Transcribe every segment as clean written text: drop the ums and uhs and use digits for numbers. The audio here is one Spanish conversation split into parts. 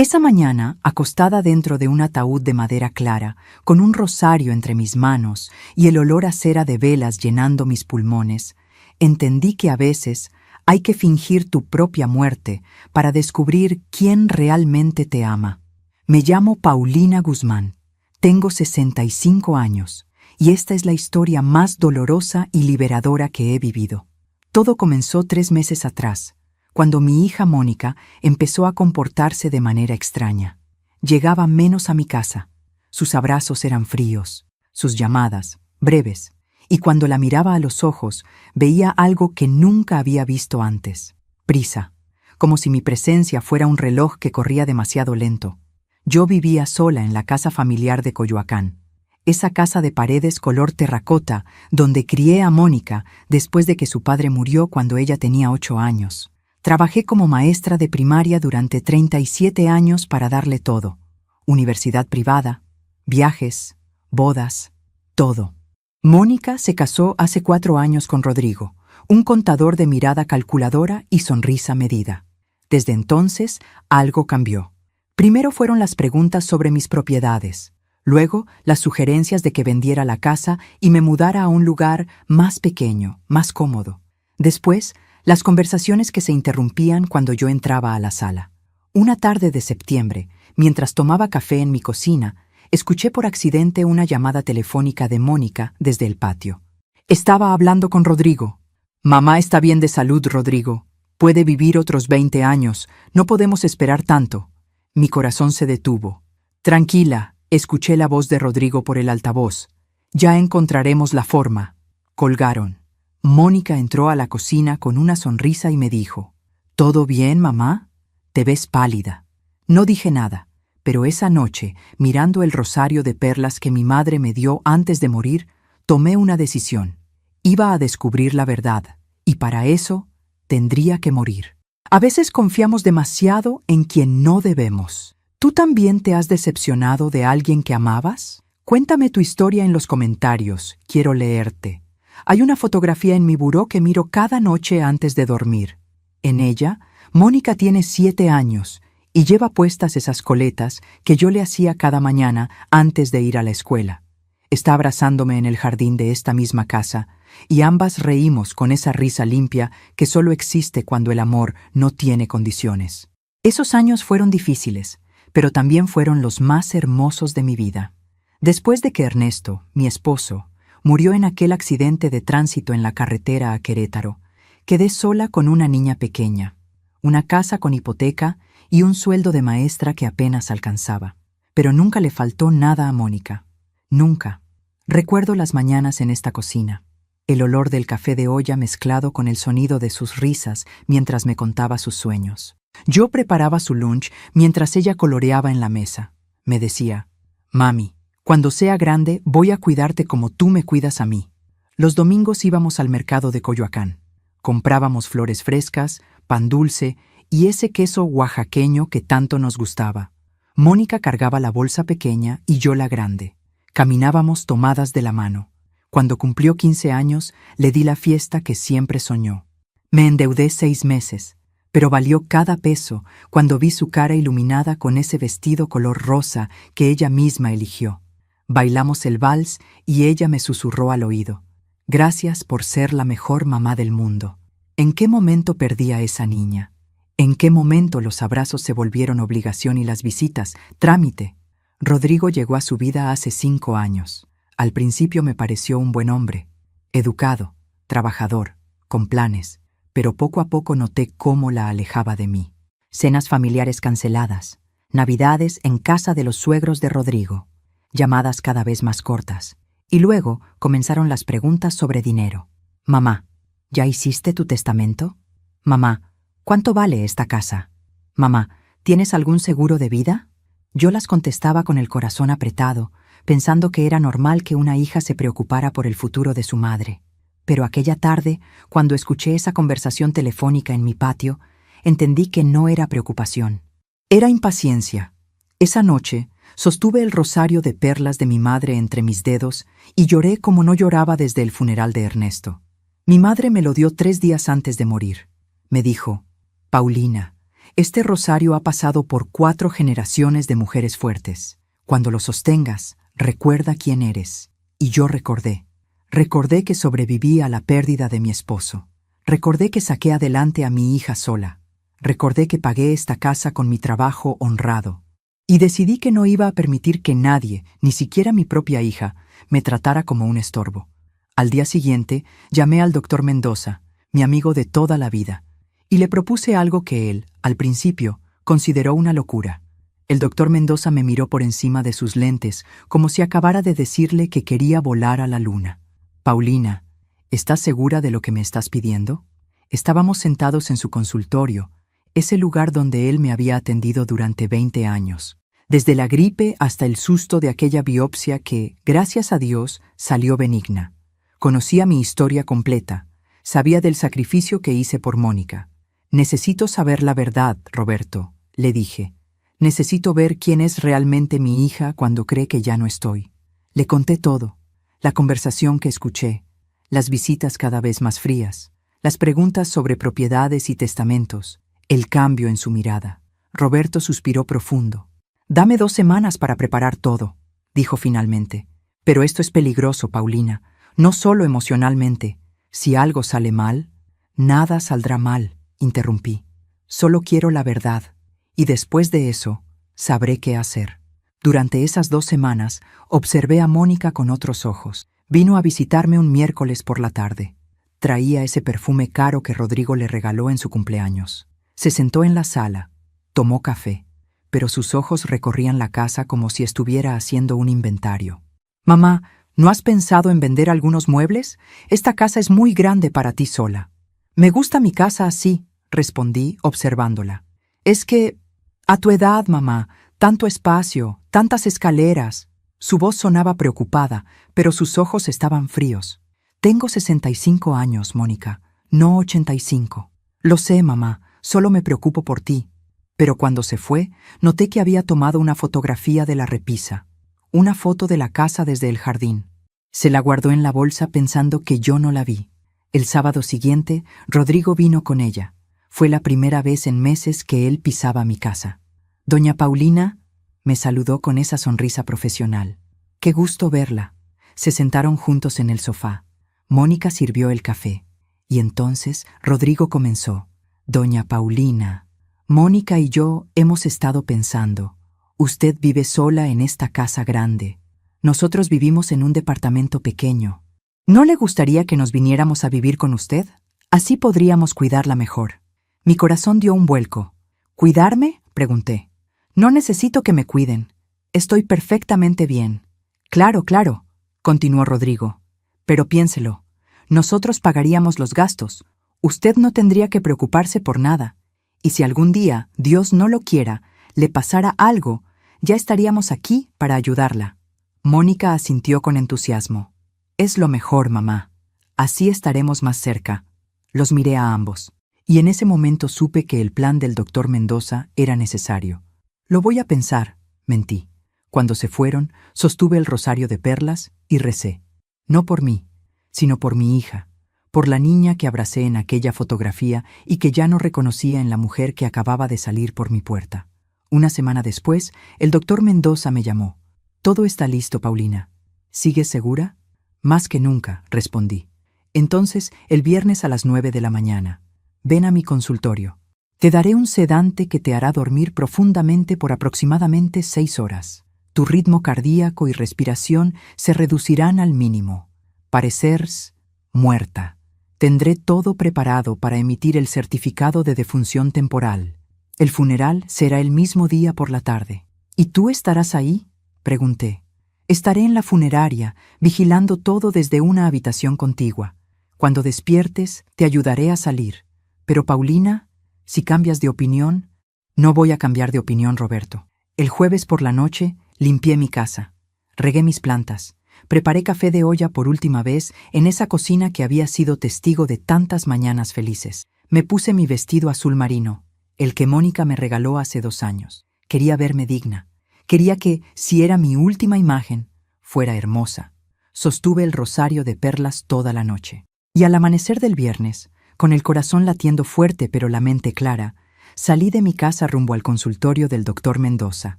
Esa mañana, acostada dentro de un ataúd de madera clara, con un rosario entre mis manos y el olor a cera de velas llenando mis pulmones, entendí que a veces hay que fingir tu propia muerte para descubrir quién realmente te ama. Me llamo Paulina Guzmán, tengo 65 años y esta es la historia más dolorosa y liberadora que he vivido. Todo comenzó 3 meses atrás, cuando mi hija Mónica empezó a comportarse de manera extraña. Llegaba menos a mi casa, sus abrazos eran fríos, sus llamadas, breves, y cuando la miraba a los ojos veía algo que nunca había visto antes: prisa, como si mi presencia fuera un reloj que corría demasiado lento. Yo vivía sola en la casa familiar de Coyoacán, esa casa de paredes color terracota donde crié a Mónica después de que su padre murió cuando ella tenía 8 años. Trabajé como maestra de primaria durante 37 años para darle todo: universidad privada, viajes, bodas, todo. Mónica se casó hace 4 años con Rodrigo, un contador de mirada calculadora y sonrisa medida. Desde entonces, algo cambió. Primero fueron las preguntas sobre mis propiedades, luego las sugerencias de que vendiera la casa y me mudara a un lugar más pequeño, más cómodo. Después, las conversaciones que se interrumpían cuando yo entraba a la sala. Una tarde de septiembre, mientras tomaba café en mi cocina, escuché por accidente una llamada telefónica de Mónica desde el patio. Estaba hablando con Rodrigo. Mamá está bien de salud, Rodrigo. Puede vivir otros 20 años. No podemos esperar tanto. Mi corazón se detuvo. Tranquila, escuché la voz de Rodrigo por el altavoz. Ya encontraremos la forma. Colgaron. Mónica entró a la cocina con una sonrisa y me dijo: ¿Todo bien, mamá? Te ves pálida. No dije nada, pero esa noche, mirando el rosario de perlas que mi madre me dio antes de morir, tomé una decisión. Iba a descubrir la verdad, y para eso tendría que morir. A veces confiamos demasiado en quien no debemos. ¿Tú también te has decepcionado de alguien que amabas? Cuéntame tu historia en los comentarios, quiero leerte. Hay una fotografía en mi buró que miro cada noche antes de dormir. En ella, Mónica tiene 7 años y lleva puestas esas coletas que yo le hacía cada mañana antes de ir a la escuela. Está abrazándome en el jardín de esta misma casa y ambas reímos con esa risa limpia que solo existe cuando el amor no tiene condiciones. Esos años fueron difíciles, pero también fueron los más hermosos de mi vida. Después de que Ernesto, mi esposo, murió en aquel accidente de tránsito en la carretera a Querétaro, quedé sola con una niña pequeña, una casa con hipoteca y un sueldo de maestra que apenas alcanzaba. Pero nunca le faltó nada a Mónica. Nunca. Recuerdo las mañanas en esta cocina, el olor del café de olla mezclado con el sonido de sus risas mientras me contaba sus sueños. Yo preparaba su lunch mientras ella coloreaba en la mesa. Me decía: «Mami, cuando sea grande voy a cuidarte como tú me cuidas a mí». Los domingos íbamos al mercado de Coyoacán. Comprábamos flores frescas, pan dulce y ese queso oaxaqueño que tanto nos gustaba. Mónica cargaba la bolsa pequeña y yo la grande. Caminábamos tomadas de la mano. Cuando cumplió 15 años, le di la fiesta que siempre soñó. Me endeudé 6 meses, pero valió cada peso cuando vi su cara iluminada con ese vestido color rosa que ella misma eligió. Bailamos el vals y ella me susurró al oído: «Gracias por ser la mejor mamá del mundo». ¿En qué momento perdí a esa niña? ¿En qué momento los abrazos se volvieron obligación y las visitas, trámite? Rodrigo llegó a su vida hace 5 años. Al principio me pareció un buen hombre, educado, trabajador, con planes, pero poco a poco noté cómo la alejaba de mí. Cenas familiares canceladas, navidades en casa de los suegros de Rodrigo, llamadas cada vez más cortas. Y luego comenzaron las preguntas sobre dinero. «Mamá, ¿ya hiciste tu testamento? Mamá, ¿cuánto vale esta casa? Mamá, ¿tienes algún seguro de vida?». Yo las contestaba con el corazón apretado, pensando que era normal que una hija se preocupara por el futuro de su madre. Pero aquella tarde, cuando escuché esa conversación telefónica en mi patio, entendí que no era preocupación. Era impaciencia. Esa noche, sostuve el rosario de perlas de mi madre entre mis dedos y lloré como no lloraba desde el funeral de Ernesto. Mi madre me lo dio 3 días antes de morir. Me dijo: «Paulina, Este rosario ha pasado por 4 generaciones de mujeres fuertes. Cuando lo sostengas, recuerda quién eres. Y yo recordé. Recordé que sobreviví a la pérdida de mi esposo. Recordé que saqué adelante a mi hija sola. Recordé que pagué esta casa con mi trabajo honrado. Y decidí que no iba a permitir que nadie, ni siquiera mi propia hija, me tratara como un estorbo. Al día siguiente, llamé al doctor Mendoza, mi amigo de toda la vida, y le propuse algo que él, al principio, consideró una locura. El doctor Mendoza me miró por encima de sus lentes, como si acabara de decirle que quería volar a la luna. Paulina, ¿estás segura de lo que me estás pidiendo? Estábamos sentados en su consultorio, ese lugar donde él me había atendido durante 20 años. Desde la gripe hasta el susto de aquella biopsia que, gracias a Dios, salió benigna. Conocía mi historia completa. Sabía del sacrificio que hice por Mónica. Necesito saber la verdad, Roberto, le dije. Necesito ver quién es realmente mi hija cuando cree que ya no estoy. Le conté todo. La conversación que escuché, las visitas cada vez más frías, las preguntas sobre propiedades y testamentos, el cambio en su mirada. Roberto suspiró profundo. «Dame 2 semanas para preparar todo», dijo finalmente. «Pero esto es peligroso, Paulina, no solo emocionalmente. Si algo sale mal, nada saldrá mal», interrumpí. «Solo quiero la verdad, y después de eso, sabré qué hacer». Durante esas 2 semanas, observé a Mónica con otros ojos. Vino a visitarme un miércoles por la tarde. Traía ese perfume caro que Rodrigo le regaló en su cumpleaños. Se sentó en la sala, tomó café, pero sus ojos recorrían la casa como si estuviera haciendo un inventario. «Mamá, ¿no has pensado en vender algunos muebles? Esta casa es muy grande para ti sola». «Me gusta mi casa así», respondí, observándola. «Es que, a tu edad, mamá, tanto espacio, tantas escaleras». Su voz sonaba preocupada, pero sus ojos estaban fríos. «Tengo 65 años, Mónica, no 85. Lo sé, mamá, solo me preocupo por ti». Pero cuando se fue, noté que había tomado una fotografía de la repisa, una foto de la casa desde el jardín. Se la guardó en la bolsa pensando que yo no la vi. El sábado siguiente, Rodrigo vino con ella. Fue la primera vez en meses que él pisaba mi casa. «Doña Paulina», me saludó con esa sonrisa profesional. «Qué gusto verla». Se sentaron juntos en el sofá. Mónica sirvió el café. Y entonces Rodrigo comenzó. «Doña Paulina, Mónica y yo hemos estado pensando. Usted vive sola en esta casa grande. Nosotros vivimos en un departamento pequeño. ¿No le gustaría que nos viniéramos a vivir con usted? Así podríamos cuidarla mejor». Mi corazón dio un vuelco. «¿Cuidarme?», pregunté. «No necesito que me cuiden. Estoy perfectamente bien». «Claro, claro», continuó Rodrigo. «Pero piénselo. Nosotros pagaríamos los gastos. Usted no tendría que preocuparse por nada. Y si algún día, Dios no lo quiera, le pasara algo, ya estaríamos aquí para ayudarla». Mónica asintió con entusiasmo. «Es lo mejor, mamá. Así estaremos más cerca». Los miré a ambos. Y en ese momento supe que el plan del doctor Mendoza era necesario. «Lo voy a pensar», mentí. Cuando se fueron, sostuve el rosario de perlas y recé. No por mí, sino por mi hija, por la niña que abracé en aquella fotografía y que ya no reconocía en la mujer que acababa de salir por mi puerta. Una semana después, el doctor Mendoza me llamó. «Todo está listo, Paulina. ¿Sigues segura?» «Más que nunca», respondí. «Entonces, el viernes a las 9 de la mañana. Ven a mi consultorio. Te daré un sedante que te hará dormir profundamente por aproximadamente 6 horas. Tu ritmo cardíaco y respiración se reducirán al mínimo. Parecerás muerta. Tendré todo preparado para emitir el certificado de defunción temporal. El funeral será el mismo día por la tarde». «¿Y tú estarás ahí?», pregunté. «Estaré en la funeraria, vigilando todo desde una habitación contigua. Cuando despiertes, te ayudaré a salir. Pero Paulina, si cambias de opinión...». «No voy a cambiar de opinión, Roberto. El jueves por la noche limpié mi casa, regué mis plantas, preparé café de olla por última vez en esa cocina que había sido testigo de tantas mañanas felices. Me puse mi vestido azul marino, el que Mónica me regaló hace 2 años. Quería verme digna. Quería que, si era mi última imagen, fuera hermosa. Sostuve el rosario de perlas toda la noche. Y al amanecer del viernes, con el corazón latiendo fuerte pero la mente clara, salí de mi casa rumbo al consultorio del doctor Mendoza.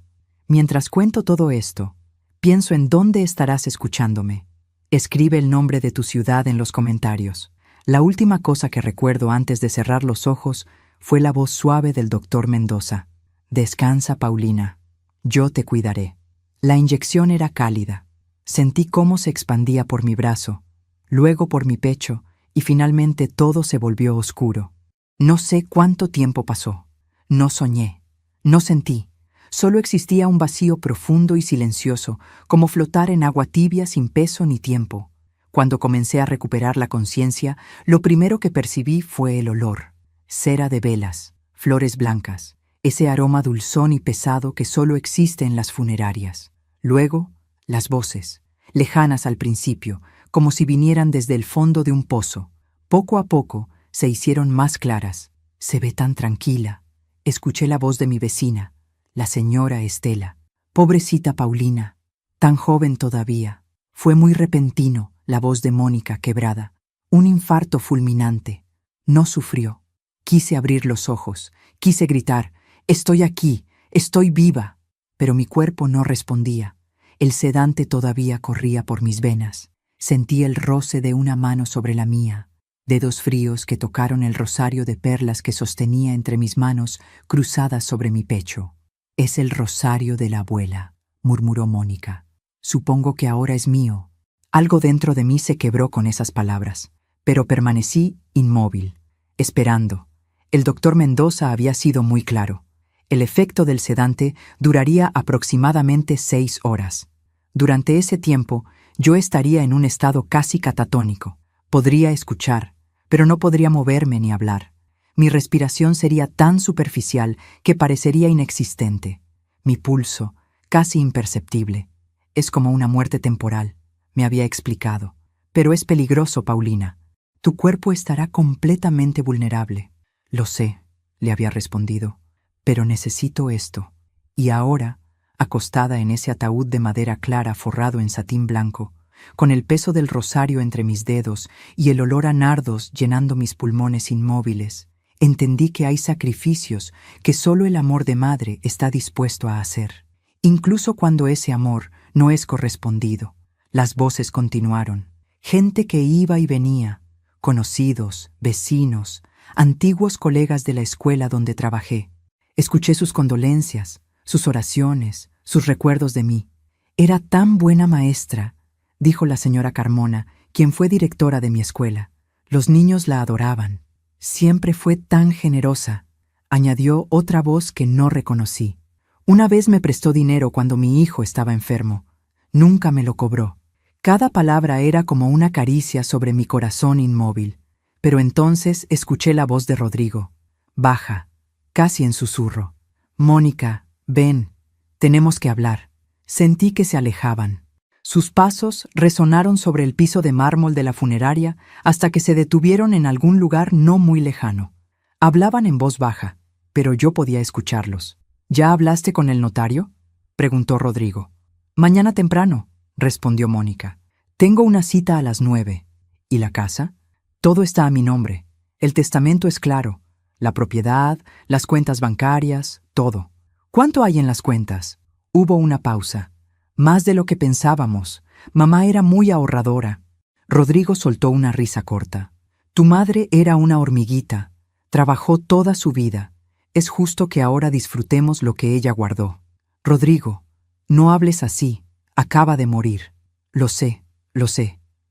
Mientras cuento todo esto, pienso en dónde estarás escuchándome. Escribe el nombre de tu ciudad en los comentarios. La última cosa que recuerdo antes de cerrar los ojos fue la voz suave del doctor Mendoza. Descansa, Paulina. Yo te cuidaré. La inyección era cálida. Sentí cómo se expandía por mi brazo, luego por mi pecho, y finalmente todo se volvió oscuro. No sé cuánto tiempo pasó. No soñé. No sentí. Solo existía un vacío profundo y silencioso, como flotar en agua tibia sin peso ni tiempo. Cuando comencé a recuperar la conciencia, lo primero que percibí fue el olor. Cera de velas, flores blancas, ese aroma dulzón y pesado que solo existe en las funerarias. Luego, las voces, lejanas al principio, como si vinieran desde el fondo de un pozo. Poco a poco se hicieron más claras. Se ve tan tranquila. Escuché la voz de mi vecina, la señora Estela. Pobrecita Paulina, tan joven todavía. Fue muy repentino, la voz de Mónica quebrada. Un infarto fulminante. No sufrió. Quise abrir los ojos, quise gritar, «Estoy aquí, estoy viva», pero mi cuerpo no respondía. El sedante todavía corría por mis venas. Sentí el roce de una mano sobre la mía, dedos fríos que tocaron el rosario de perlas que sostenía entre mis manos cruzadas sobre mi pecho. «Es el rosario de la abuela», murmuró Mónica. «Supongo que ahora es mío». Algo dentro de mí se quebró con esas palabras, pero permanecí inmóvil, esperando. El doctor Mendoza había sido muy claro. El efecto del sedante duraría aproximadamente 6 horas. Durante ese tiempo, yo estaría en un estado casi catatónico. Podría escuchar, pero no podría moverme ni hablar. Mi respiración sería tan superficial que parecería inexistente. Mi pulso, casi imperceptible. Es como una muerte temporal, me había explicado. Pero es peligroso, Paulina. Tu cuerpo estará completamente vulnerable. Lo sé, le había respondido, pero necesito esto. Y ahora, acostada en ese ataúd de madera clara forrado en satín blanco, con el peso del rosario entre mis dedos y el olor a nardos llenando mis pulmones inmóviles, entendí que hay sacrificios que solo el amor de madre está dispuesto a hacer, incluso cuando ese amor no es correspondido. Las voces continuaron. Gente que iba y venía, conocidos, vecinos, antiguos colegas de la escuela donde trabajé. Escuché sus condolencias, sus oraciones, sus recuerdos de mí. «Era tan buena maestra», dijo la señora Carmona, quien fue directora de mi escuela. «Los niños la adoraban. Siempre fue tan generosa», añadió otra voz que no reconocí. «Una vez me prestó dinero cuando mi hijo estaba enfermo. Nunca me lo cobró». Cada palabra era como una caricia sobre mi corazón inmóvil. Pero entonces escuché la voz de Rodrigo, baja, casi en susurro. «Mónica, ven, tenemos que hablar». Sentí que se alejaban. Sus pasos resonaron sobre el piso de mármol de la funeraria hasta que se detuvieron en algún lugar no muy lejano. Hablaban en voz baja, pero yo podía escucharlos. «¿Ya hablaste con el notario?», preguntó Rodrigo. «Mañana temprano», respondió Mónica. «Tengo una cita a las 9. ¿Y la casa?» «Todo está a mi nombre. El testamento es claro. La propiedad, las cuentas bancarias, todo». «¿Cuánto hay en las cuentas?». Hubo una pausa. «Más de lo que pensábamos. Mamá era muy ahorradora». Rodrigo soltó una risa corta. «Tu madre era una hormiguita. Trabajó toda su vida. Es justo que ahora disfrutemos lo que ella guardó». «Rodrigo, no hables así. Acaba de morir». Lo sé.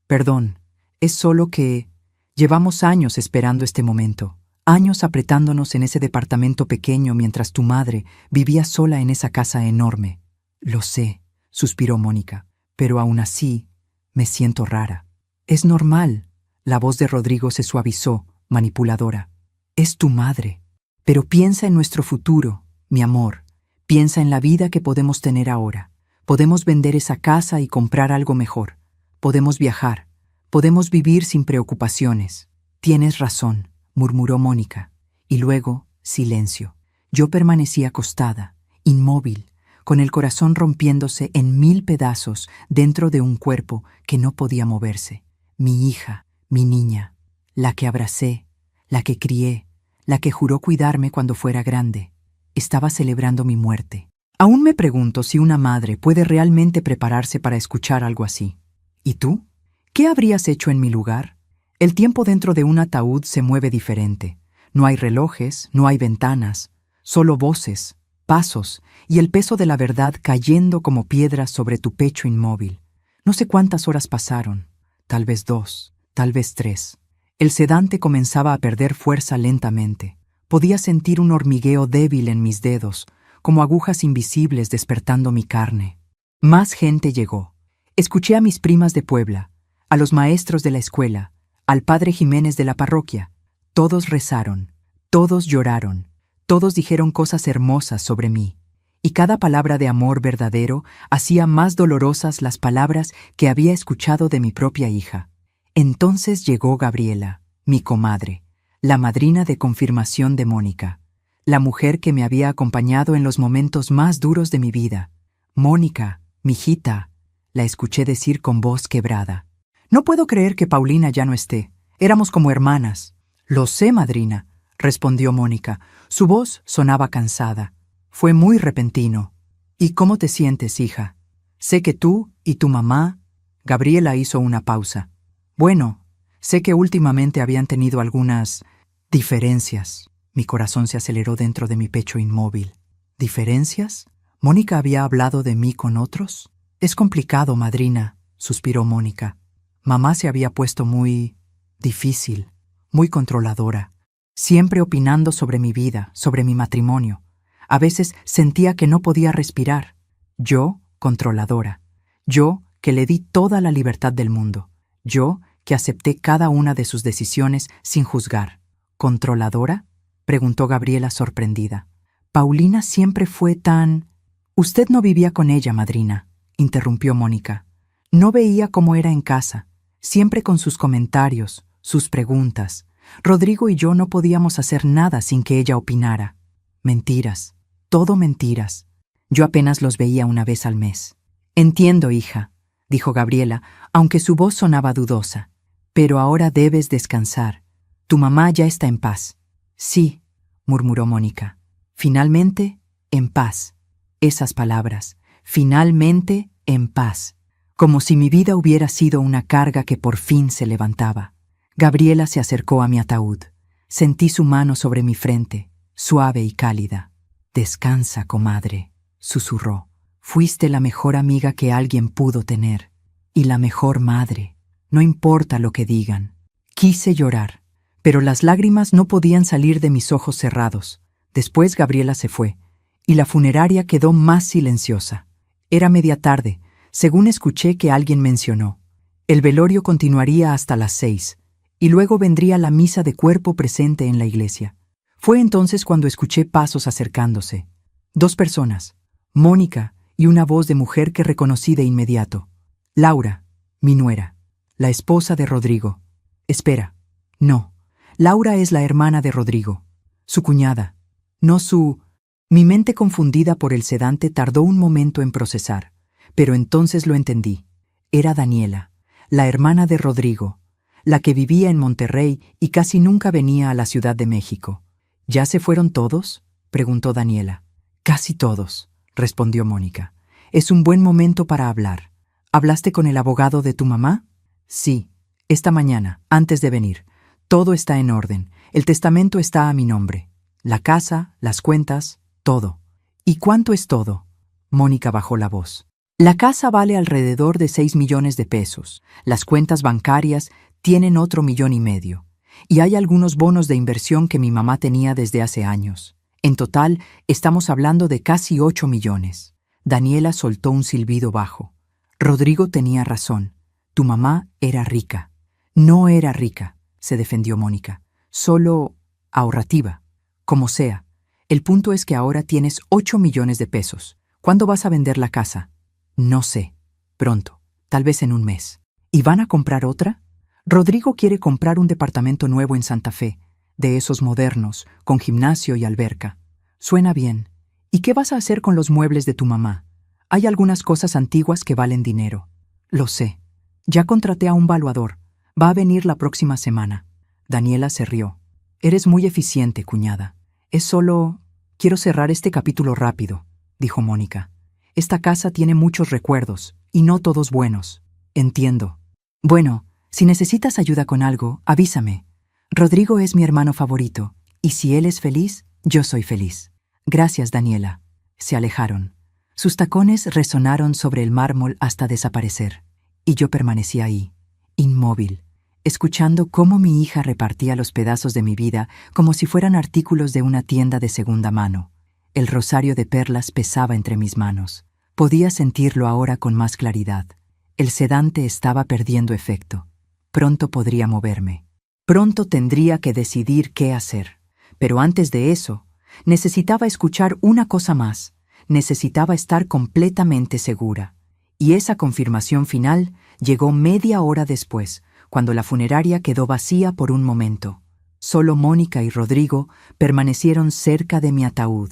Perdón. Es solo que llevamos años esperando este momento. Años apretándonos en ese departamento pequeño mientras tu madre vivía sola en esa casa enorme». «Lo sé», suspiró Mónica, «pero aún así me siento rara». «Es normal». La voz de Rodrigo se suavizó, manipuladora. «Es tu madre. Pero piensa en nuestro futuro, mi amor. Piensa en la vida que podemos tener ahora. Podemos vender esa casa y comprar algo mejor. Podemos viajar. Podemos vivir sin preocupaciones». «Tienes razón», murmuró Mónica. Y luego, silencio. Yo permanecí acostada, inmóvil, con el corazón rompiéndose en 1000 pedazos dentro de un cuerpo que no podía moverse. Mi hija, mi niña, la que abracé, la que crié, la que juró cuidarme cuando fuera grande. Estaba celebrando mi muerte. Aún me pregunto si una madre puede realmente prepararse para escuchar algo así. ¿Y tú? ¿Qué habrías hecho en mi lugar? El tiempo dentro de un ataúd se mueve diferente. No hay relojes, no hay ventanas, solo voces, pasos y el peso de la verdad cayendo como piedras sobre tu pecho inmóvil. No sé cuántas horas pasaron, tal vez 2, tal vez 3. El sedante comenzaba a perder fuerza lentamente. Podía sentir un hormigueo débil en mis dedos, como agujas invisibles despertando mi carne. Más gente llegó. Escuché a mis primas de Puebla, a los maestros de la escuela, al padre Jiménez de la parroquia. Todos rezaron, todos lloraron, todos dijeron cosas hermosas sobre mí, y cada palabra de amor verdadero hacía más dolorosas las palabras que había escuchado de mi propia hija. Entonces llegó Gabriela, mi comadre, la madrina de confirmación de Mónica, la mujer que me había acompañado en los momentos más duros de mi vida. Mónica, mijita, la escuché decir con voz quebrada. No puedo creer que Paulina ya no esté. Éramos como hermanas. Lo sé, madrina, respondió Mónica. Su voz sonaba cansada. Fue muy repentino. ¿Y cómo te sientes, hija? Sé que tú y tu mamá... Gabriela hizo una pausa. Bueno, sé que últimamente habían tenido algunas diferencias. Mi corazón se aceleró dentro de mi pecho inmóvil. ¿Diferencias? ¿Mónica había hablado de mí con otros? Es complicado, madrina, suspiró Mónica. Mamá se había puesto muy difícil, muy controladora, siempre opinando sobre mi vida, sobre mi matrimonio. A veces sentía que no podía respirar. Yo, controladora. Yo, que le di toda la libertad del mundo. Yo, que acepté cada una de sus decisiones sin juzgar. ¿Controladora?, preguntó Gabriela sorprendida. Paulina siempre fue tan... Usted no vivía con ella, madrina, interrumpió Mónica. No veía cómo era en casa, siempre con sus comentarios, sus preguntas. Rodrigo y yo no podíamos hacer nada sin que ella opinara. Mentiras, todo mentiras. Yo apenas los veía una vez al mes. Entiendo, hija, dijo Gabriela, aunque su voz sonaba dudosa. Pero ahora debes descansar. Tu mamá ya está en paz. Sí, murmuró Mónica. Finalmente, en paz. Esas palabras, finalmente en paz. Como si mi vida hubiera sido una carga que por fin se levantaba. Gabriela se acercó a mi ataúd. Sentí su mano sobre mi frente, suave y cálida. Descansa, comadre, susurró. Fuiste la mejor amiga que alguien pudo tener. Y la mejor madre. No importa lo que digan. Quise llorar, pero las lágrimas no podían salir de mis ojos cerrados. Después Gabriela se fue, y la funeraria quedó más silenciosa. Era media tarde, según escuché que alguien mencionó. El velorio continuaría hasta las 6, y luego vendría la misa de cuerpo presente en la iglesia. Fue entonces cuando escuché pasos acercándose. 2 personas, Mónica y una voz de mujer que reconocí de inmediato. Laura, mi nuera, la esposa de Rodrigo. Espera, no, Laura es la hermana de Rodrigo, su cuñada, no su... Mi mente confundida por el sedante tardó un momento en procesar, pero entonces lo entendí. Era Daniela, la hermana de Rodrigo, la que vivía en Monterrey y casi nunca venía a la Ciudad de México. ¿Ya se fueron todos?, preguntó Daniela. Casi todos, respondió Mónica. Es un buen momento para hablar. ¿Hablaste con el abogado de tu mamá? Sí, esta mañana, antes de venir. Todo está en orden. El testamento está a mi nombre. La casa, las cuentas, todo. ¿Y cuánto es todo? Mónica bajó la voz. La casa vale alrededor de 6 millones de pesos. Las cuentas bancarias tienen otro 1,5 millones. Y hay algunos bonos de inversión que mi mamá tenía desde hace años. En total, estamos hablando de casi 8 millones. Daniela soltó un silbido bajo. Rodrigo tenía razón. Tu mamá era rica. No era rica, se defendió Mónica. Solo ahorrativa. Como sea. El punto es que ahora tienes 8 millones de pesos. ¿Cuándo vas a vender la casa? No sé. Pronto. Tal vez en un mes. ¿Y van a comprar otra? Rodrigo quiere comprar un departamento nuevo en Santa Fe, de esos modernos, con gimnasio y alberca. Suena bien. ¿Y qué vas a hacer con los muebles de tu mamá? Hay algunas cosas antiguas que valen dinero. Lo sé. Ya contraté a un valuador. Va a venir la próxima semana. Daniela se rió. Eres muy eficiente, cuñada. Es solo... Quiero cerrar este capítulo rápido, dijo Mónica. Esta casa tiene muchos recuerdos, y no todos buenos. Entiendo. Bueno, si necesitas ayuda con algo, avísame. Rodrigo es mi hermano favorito, y si él es feliz, yo soy feliz. Gracias, Daniela. Se alejaron. Sus tacones resonaron sobre el mármol hasta desaparecer, y yo permanecí ahí, inmóvil, escuchando cómo mi hija repartía los pedazos de mi vida como si fueran artículos de una tienda de segunda mano. El rosario de perlas pesaba entre mis manos. Podía sentirlo ahora con más claridad. El sedante estaba perdiendo efecto. Pronto podría moverme. Pronto tendría que decidir qué hacer. Pero antes de eso, necesitaba escuchar una cosa más. Necesitaba estar completamente segura. Y esa confirmación final llegó media hora después, cuando la funeraria quedó vacía por un momento. Solo Mónica y Rodrigo permanecieron cerca de mi ataúd.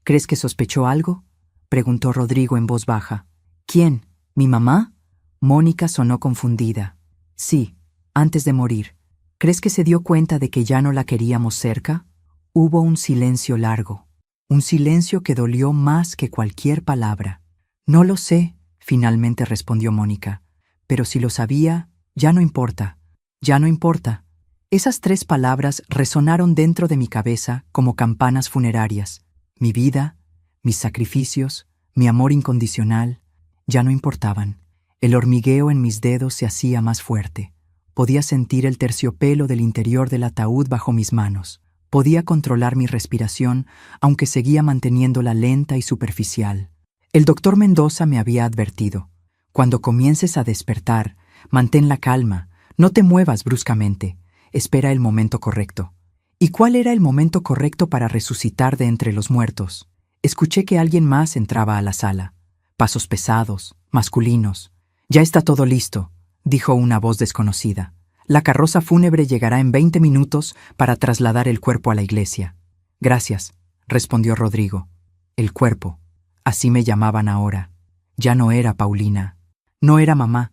¿Crees que sospechó algo?, preguntó Rodrigo en voz baja. ¿Quién? ¿Mi mamá? Mónica sonó confundida. Sí, antes de morir. ¿Crees que se dio cuenta de que ya no la queríamos cerca? Hubo un silencio largo. Un silencio que dolió más que cualquier palabra. No lo sé, finalmente respondió Mónica. Pero si lo sabía, ya no importa. Ya no importa. Esas 3 palabras resonaron dentro de mi cabeza como campanas funerarias. Mi vida, mis sacrificios, mi amor incondicional, ya no importaban. El hormigueo en mis dedos se hacía más fuerte. Podía sentir el terciopelo del interior del ataúd bajo mis manos. Podía controlar mi respiración, aunque seguía manteniéndola lenta y superficial. El doctor Mendoza me había advertido: cuando comiences a despertar, mantén la calma, no te muevas bruscamente, espera el momento correcto. ¿Y cuál era el momento correcto para resucitar de entre los muertos? Escuché que alguien más entraba a la sala. Pasos pesados, masculinos. «Ya está todo listo», dijo una voz desconocida. «La carroza fúnebre llegará en 20 minutos para trasladar el cuerpo a la iglesia». «Gracias», respondió Rodrigo. El cuerpo. Así me llamaban ahora. Ya no era Paulina. No era mamá.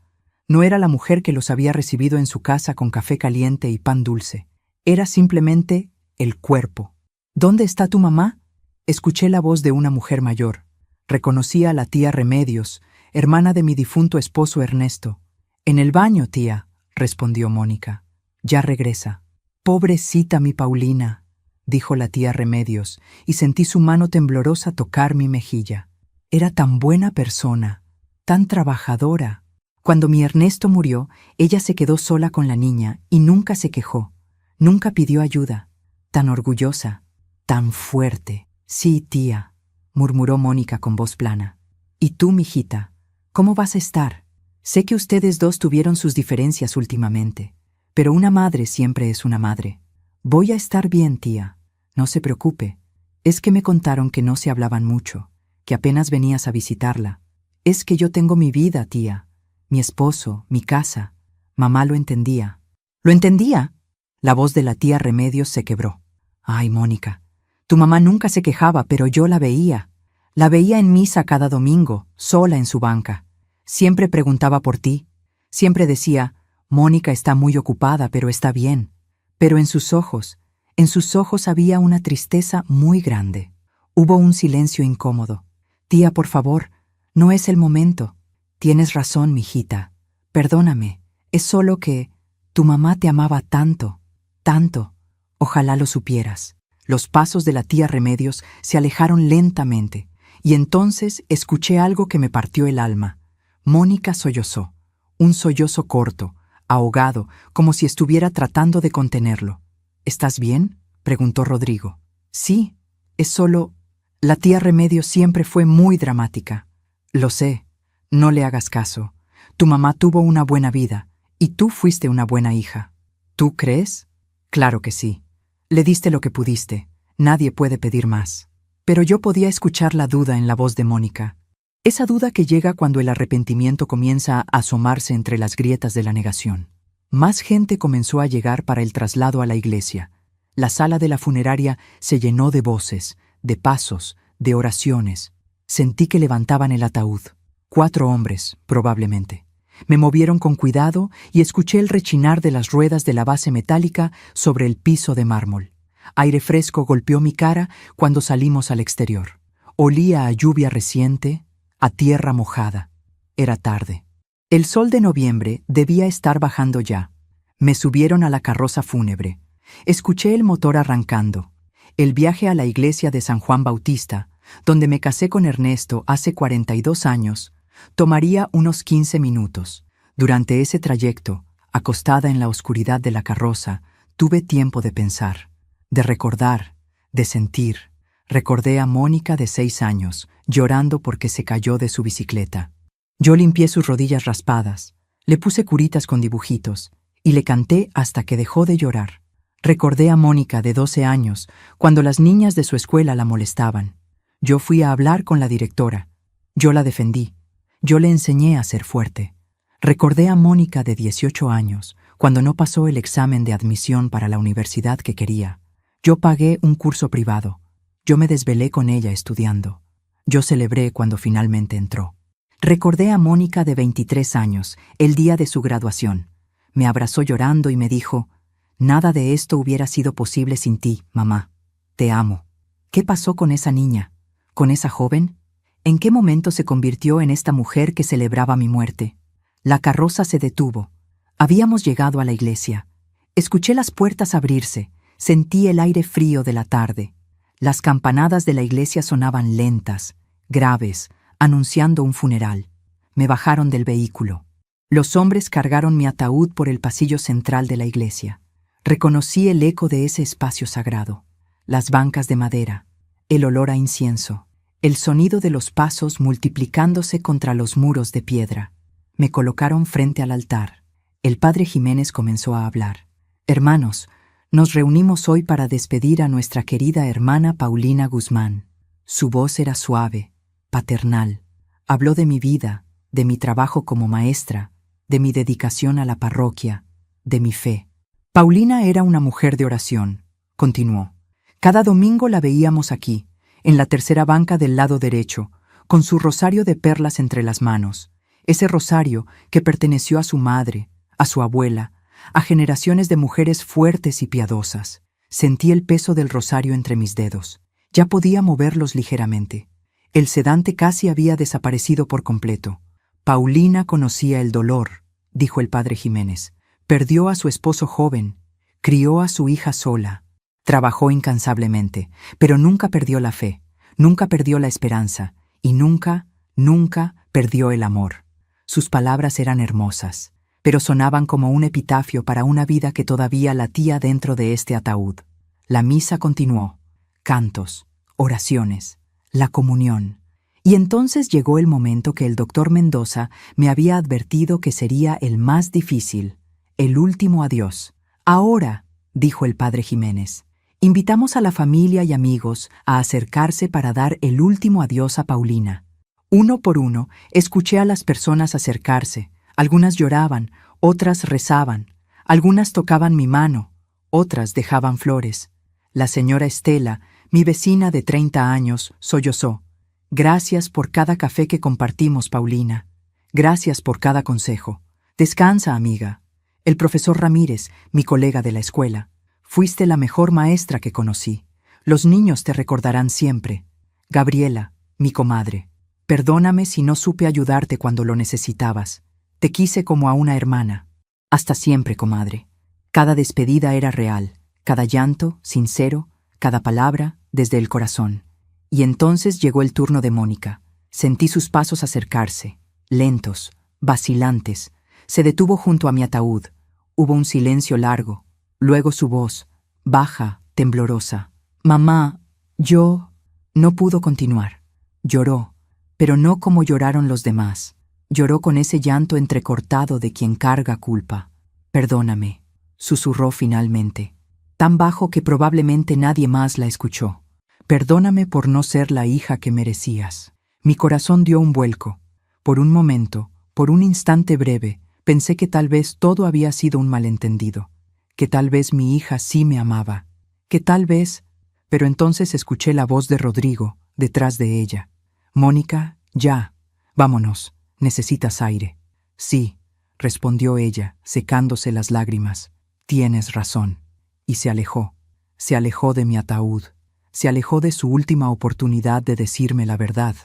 No era la mujer que los había recibido en su casa con café caliente y pan dulce. Era simplemente el cuerpo. «¿Dónde está tu mamá?», escuché la voz de una mujer mayor. Reconocí a la tía Remedios, hermana de mi difunto esposo Ernesto. «En el baño, tía», respondió Mónica. «Ya regresa». «Pobrecita mi Paulina», dijo la tía Remedios, y sentí su mano temblorosa tocar mi mejilla. Era tan buena persona, tan trabajadora. Cuando mi Ernesto murió, ella se quedó sola con la niña y nunca se quejó, nunca pidió ayuda. Tan orgullosa, tan fuerte. «Sí, tía», murmuró Mónica con voz plana. «¿Y tú, mijita? ¿Cómo vas a estar? Sé que ustedes dos tuvieron sus diferencias últimamente, pero una madre siempre es una madre». «Voy a estar bien, tía. No se preocupe. Es que me contaron que no se hablaban mucho, que apenas venías a visitarla. Es que yo tengo mi vida, tía. Mi esposo, mi casa». Mamá lo entendía. «¿Lo entendía?». La voz de la tía Remedios se quebró. «Ay, Mónica, tu mamá nunca se quejaba, pero yo la veía. La veía en misa cada domingo, sola en su banca. Siempre preguntaba por ti. Siempre decía: Mónica está muy ocupada, pero está bien». Pero en sus ojos había una tristeza muy grande. Hubo un silencio incómodo. «Tía, por favor, no es el momento». «Tienes razón, mijita. Perdóname. Es solo que tu mamá te amaba tanto, tanto. Ojalá lo supieras». Los pasos de la tía Remedios se alejaron lentamente, y entonces escuché algo que me partió el alma. Mónica sollozó. Un sollozo corto, ahogado, como si estuviera tratando de contenerlo. «¿Estás bien?», preguntó Rodrigo. «Sí, es solo...». La tía Remedios siempre fue muy dramática. «Lo sé. No le hagas caso. Tu mamá tuvo una buena vida, y tú fuiste una buena hija». «¿Tú crees?». «Claro que sí. Le diste lo que pudiste. Nadie puede pedir más». Pero yo podía escuchar la duda en la voz de Mónica. Esa duda que llega cuando el arrepentimiento comienza a asomarse entre las grietas de la negación. Más gente comenzó a llegar para el traslado a la iglesia. La sala de la funeraria se llenó de voces, de pasos, de oraciones. Sentí que levantaban el ataúd. 4 hombres, probablemente. Me movieron con cuidado y escuché el rechinar de las ruedas de la base metálica sobre el piso de mármol. Aire fresco golpeó mi cara cuando salimos al exterior. Olía a lluvia reciente, a tierra mojada. Era tarde. El sol de noviembre debía estar bajando ya. Me subieron a la carroza fúnebre. Escuché el motor arrancando. El viaje a la iglesia de San Juan Bautista, donde me casé con Ernesto hace 42 años, tomaría unos 15 minutos. Durante ese trayecto, acostada en la oscuridad de la carroza, tuve tiempo de pensar, de recordar, de sentir. Recordé a Mónica de 6 años, llorando porque se cayó de su bicicleta. Yo limpié sus rodillas raspadas, le puse curitas con dibujitos y le canté hasta que dejó de llorar. Recordé a Mónica de 12 años, cuando las niñas de su escuela la molestaban. Yo fui a hablar con la directora. Yo la defendí. Yo le enseñé a ser fuerte. Recordé a Mónica de 18 años, cuando no pasó el examen de admisión para la universidad que quería. Yo pagué un curso privado. Yo me desvelé con ella estudiando. Yo celebré cuando finalmente entró. Recordé a Mónica de 23 años, el día de su graduación. Me abrazó llorando y me dijo: «Nada de esto hubiera sido posible sin ti, mamá. Te amo». ¿Qué pasó con esa niña? ¿Con esa joven? ¿En qué momento se convirtió en esta mujer que celebraba mi muerte? La carroza se detuvo. Habíamos llegado a la iglesia. Escuché las puertas abrirse. Sentí el aire frío de la tarde. Las campanadas de la iglesia sonaban lentas, graves, anunciando un funeral. Me bajaron del vehículo. Los hombres cargaron mi ataúd por el pasillo central de la iglesia. Reconocí el eco de ese espacio sagrado. Las bancas de madera, el olor a incienso, el sonido de los pasos multiplicándose contra los muros de piedra. Me colocaron frente al altar. El padre Jiménez comenzó a hablar. «Hermanos, nos reunimos hoy para despedir a nuestra querida hermana Paulina Guzmán». Su voz era suave, paternal. Habló de mi vida, de mi trabajo como maestra, de mi dedicación a la parroquia, de mi fe. Paulina era una mujer de oración, continuó. Cada domingo la veíamos aquí, en la tercera banca del lado derecho, con su rosario de perlas entre las manos. Ese rosario que perteneció a su madre, a su abuela, a generaciones de mujeres fuertes y piadosas. Sentí el peso del rosario entre mis dedos. Ya podía moverlos ligeramente. El sedante casi había desaparecido por completo. Paulina conocía el dolor, dijo el padre Jiménez. Perdió a su esposo joven, crió a su hija sola. Trabajó incansablemente, pero nunca perdió la fe, nunca perdió la esperanza y nunca, nunca perdió el amor. Sus palabras eran hermosas, pero sonaban como un epitafio para una vida que todavía latía dentro de este ataúd. La misa continuó. Cantos, oraciones, la comunión. Y entonces llegó el momento que el doctor Mendoza me había advertido que sería el más difícil, el último adiós. «Ahora», dijo el padre Jiménez, «invitamos a la familia y amigos a acercarse para dar el último adiós a Paulina». Uno por uno, escuché a las personas acercarse. Algunas lloraban, otras rezaban. Algunas tocaban mi mano, otras dejaban flores. La señora Estela, mi vecina de 30 años, sollozó. «Gracias por cada café que compartimos, Paulina. Gracias por cada consejo. Descansa, amiga. El profesor Ramírez, mi colega de la escuela. Fuiste la mejor maestra que conocí. Los niños te recordarán siempre. Gabriela, mi comadre. Perdóname si no supe ayudarte cuando lo necesitabas. Te quise como a una hermana. Hasta siempre, comadre». Cada despedida era real, cada llanto, sincero, cada palabra, desde el corazón. Y entonces llegó el turno de Mónica. Sentí sus pasos acercarse, lentos, vacilantes. Se detuvo junto a mi ataúd. Hubo un silencio largo. Luego su voz, baja, temblorosa. «Mamá, yo...». No pudo continuar. Lloró, pero no como lloraron los demás. Lloró con ese llanto entrecortado de quien carga culpa. «Perdóname», susurró finalmente, tan bajo que probablemente nadie más la escuchó. «Perdóname por no ser la hija que merecías». Mi corazón dio un vuelco. Por un momento, por un instante breve, pensé que tal vez todo había sido un malentendido, que tal vez mi hija sí me amaba, que tal vez... Pero entonces escuché la voz de Rodrigo, detrás de ella. «Mónica, ya, vámonos, necesitas aire». «Sí», respondió ella, secándose las lágrimas. «Tienes razón». Y se alejó. Se alejó de mi ataúd. Se alejó de su última oportunidad de decirme la verdad.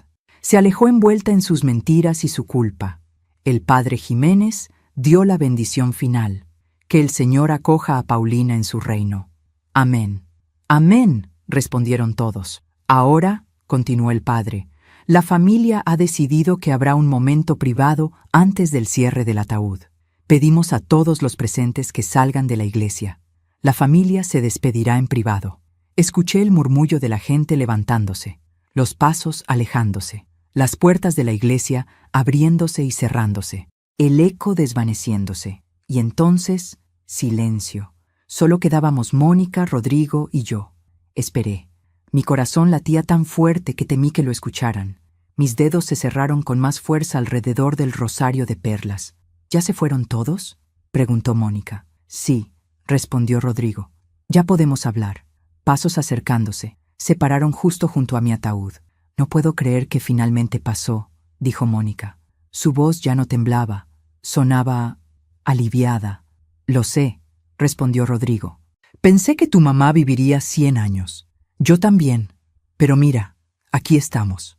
Se alejó envuelta en sus mentiras y su culpa. El padre Jiménez dio la bendición final. Que el Señor acoja a Paulina en su reino. Amén. Amén, respondieron todos. Ahora, continuó el padre, la familia ha decidido que habrá un momento privado antes del cierre del ataúd. Pedimos a todos los presentes que salgan de la iglesia. La familia se despedirá en privado. Escuché el murmullo de la gente levantándose, los pasos alejándose, las puertas de la iglesia abriéndose y cerrándose, el eco desvaneciéndose. Y entonces, silencio. Solo quedábamos Mónica, Rodrigo y yo. Esperé. Mi corazón latía tan fuerte que temí que lo escucharan. Mis dedos se cerraron con más fuerza alrededor del rosario de perlas. ¿Ya se fueron todos?, preguntó Mónica. Sí, respondió Rodrigo. Ya podemos hablar. Pasos acercándose. Se pararon justo junto a mi ataúd. No puedo creer que finalmente pasó, dijo Mónica. Su voz ya no temblaba. Sonaba aliviada. Lo sé, respondió Rodrigo. Pensé que tu mamá viviría 100 años. Yo también. Pero mira, aquí estamos,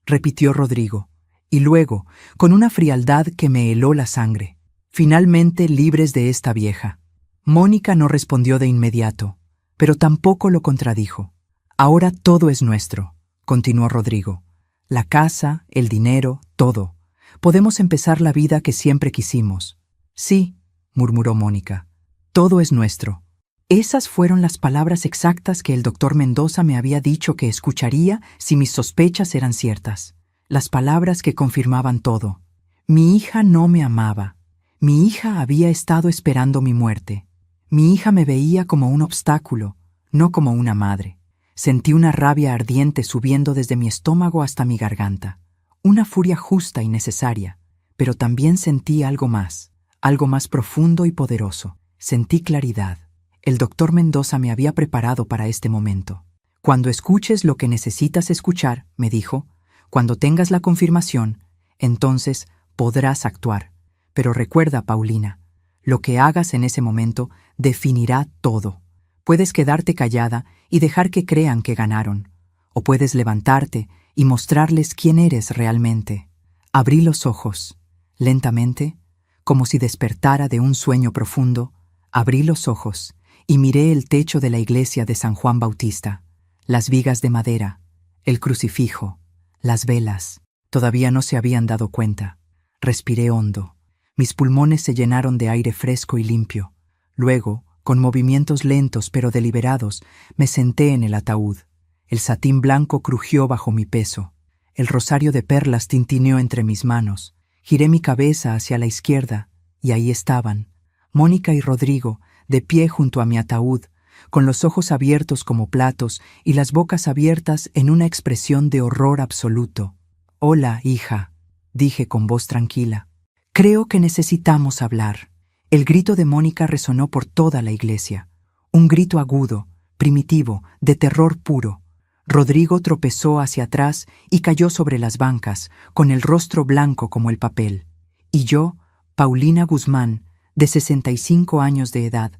repitió Rodrigo. Y luego, con una frialdad que me heló la sangre, finalmente libres de esta vieja. Mónica no respondió de inmediato, pero tampoco lo contradijo. Ahora todo es nuestro, continuó Rodrigo. La casa, el dinero, todo. Podemos empezar la vida que siempre quisimos. Sí, murmuró Mónica. Todo es nuestro. Esas fueron las palabras exactas que el doctor Mendoza me había dicho que escucharía si mis sospechas eran ciertas. Las palabras que confirmaban todo. Mi hija no me amaba. Mi hija había estado esperando mi muerte. Mi hija me veía como un obstáculo, no como una madre. Sentí una rabia ardiente subiendo desde mi estómago hasta mi garganta. Una furia justa y necesaria. Pero también sentí algo más profundo y poderoso. Sentí claridad. El doctor Mendoza me había preparado para este momento. Cuando escuches lo que necesitas escuchar, me dijo, cuando tengas la confirmación, entonces podrás actuar. Pero recuerda, Paulina, lo que hagas en ese momento definirá todo. Puedes quedarte callada y dejar que crean que ganaron, o puedes levantarte y mostrarles quién eres realmente. Abrí los ojos. Lentamente, como si despertara de un sueño profundo, abrí los ojos y miré el techo de la iglesia de San Juan Bautista, las vigas de madera, el crucifijo, las velas. Todavía no se habían dado cuenta. Respiré hondo. Mis pulmones se llenaron de aire fresco y limpio. Luego, con movimientos lentos pero deliberados, me senté en el ataúd. El satín blanco crujió bajo mi peso. El rosario de perlas tintineó entre mis manos. Giré mi cabeza hacia la izquierda, y ahí estaban, Mónica y Rodrigo, de pie junto a mi ataúd, con los ojos abiertos como platos y las bocas abiertas en una expresión de horror absoluto. «Hola, hija», dije con voz tranquila. «Creo que necesitamos hablar». El grito de Mónica resonó por toda la iglesia. Un grito agudo, primitivo, de terror puro. Rodrigo tropezó hacia atrás y cayó sobre las bancas, con el rostro blanco como el papel. Y yo, Paulina Guzmán, de 65 años de edad,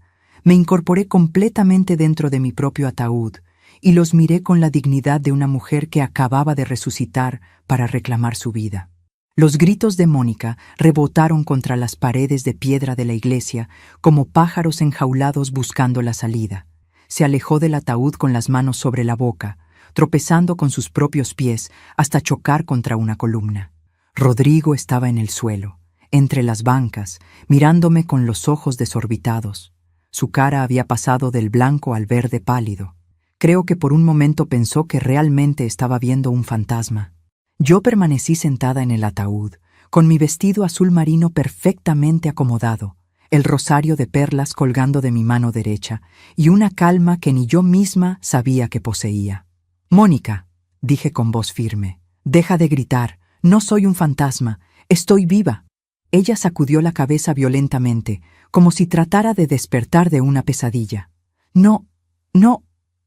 me incorporé completamente dentro de mi propio ataúd y los miré con la dignidad de una mujer que acababa de resucitar para reclamar su vida. Los gritos de Mónica rebotaron contra las paredes de piedra de la iglesia como pájaros enjaulados buscando la salida. Se alejó del ataúd con las manos sobre la boca, tropezando con sus propios pies hasta chocar contra una columna. Rodrigo estaba en el suelo, entre las bancas, mirándome con los ojos desorbitados. Su cara había pasado del blanco al verde pálido. Creo que por un momento pensó que realmente estaba viendo un fantasma. Yo permanecí sentada en el ataúd, con mi vestido azul marino perfectamente acomodado, el rosario de perlas colgando de mi mano derecha y una calma que ni yo misma sabía que poseía. «Mónica», dije con voz firme, «deja de gritar. No soy un fantasma. Estoy viva». Ella sacudió la cabeza violentamente, como si tratara de despertar de una pesadilla. «No,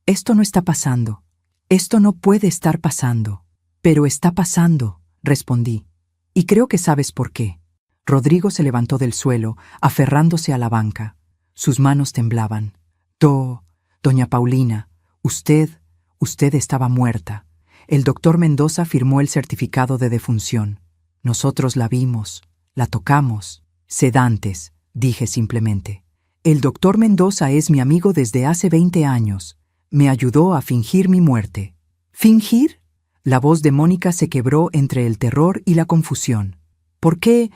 esto no está pasando. Esto no puede estar pasando». «Pero está pasando», respondí, «y creo que sabes por qué». Rodrigo se levantó del suelo, aferrándose a la banca. Sus manos temblaban. Doña Paulina, usted estaba muerta. El doctor Mendoza firmó el certificado de defunción. Nosotros la vimos, la tocamos. Sedantes, dije simplemente. El doctor Mendoza es mi amigo desde hace 20 años. Me ayudó a fingir mi muerte. ¿Fingir? La voz de Mónica se quebró entre el terror y la confusión. ¿Por qué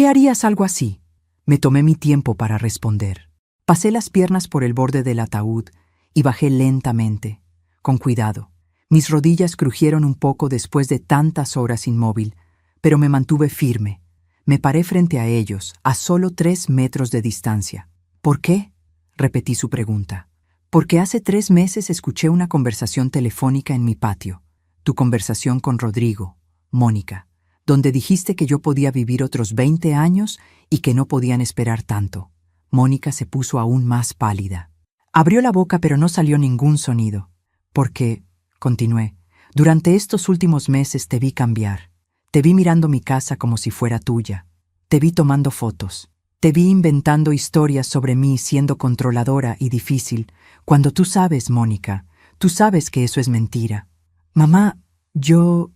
harías algo así? Me tomé mi tiempo para responder. Pasé las piernas por el borde del ataúd y bajé lentamente, con cuidado. Mis rodillas crujieron un poco después de tantas horas inmóvil, pero me mantuve firme. Me paré frente a ellos, a solo 3 metros de distancia. ¿Por qué? Repetí su pregunta. Porque hace 3 meses escuché una conversación telefónica en mi patio. Tu conversación con Rodrigo, Mónica, donde dijiste que yo podía vivir otros 20 años y que no podían esperar tanto. Mónica se puso aún más pálida. Abrió la boca pero no salió ningún sonido. Porque, continué, durante estos últimos meses te vi cambiar. Te vi mirando mi casa como si fuera tuya. Te vi tomando fotos. Te vi inventando historias sobre mí siendo controladora y difícil, cuando tú sabes, Mónica, tú sabes que eso es mentira. Mamá, yo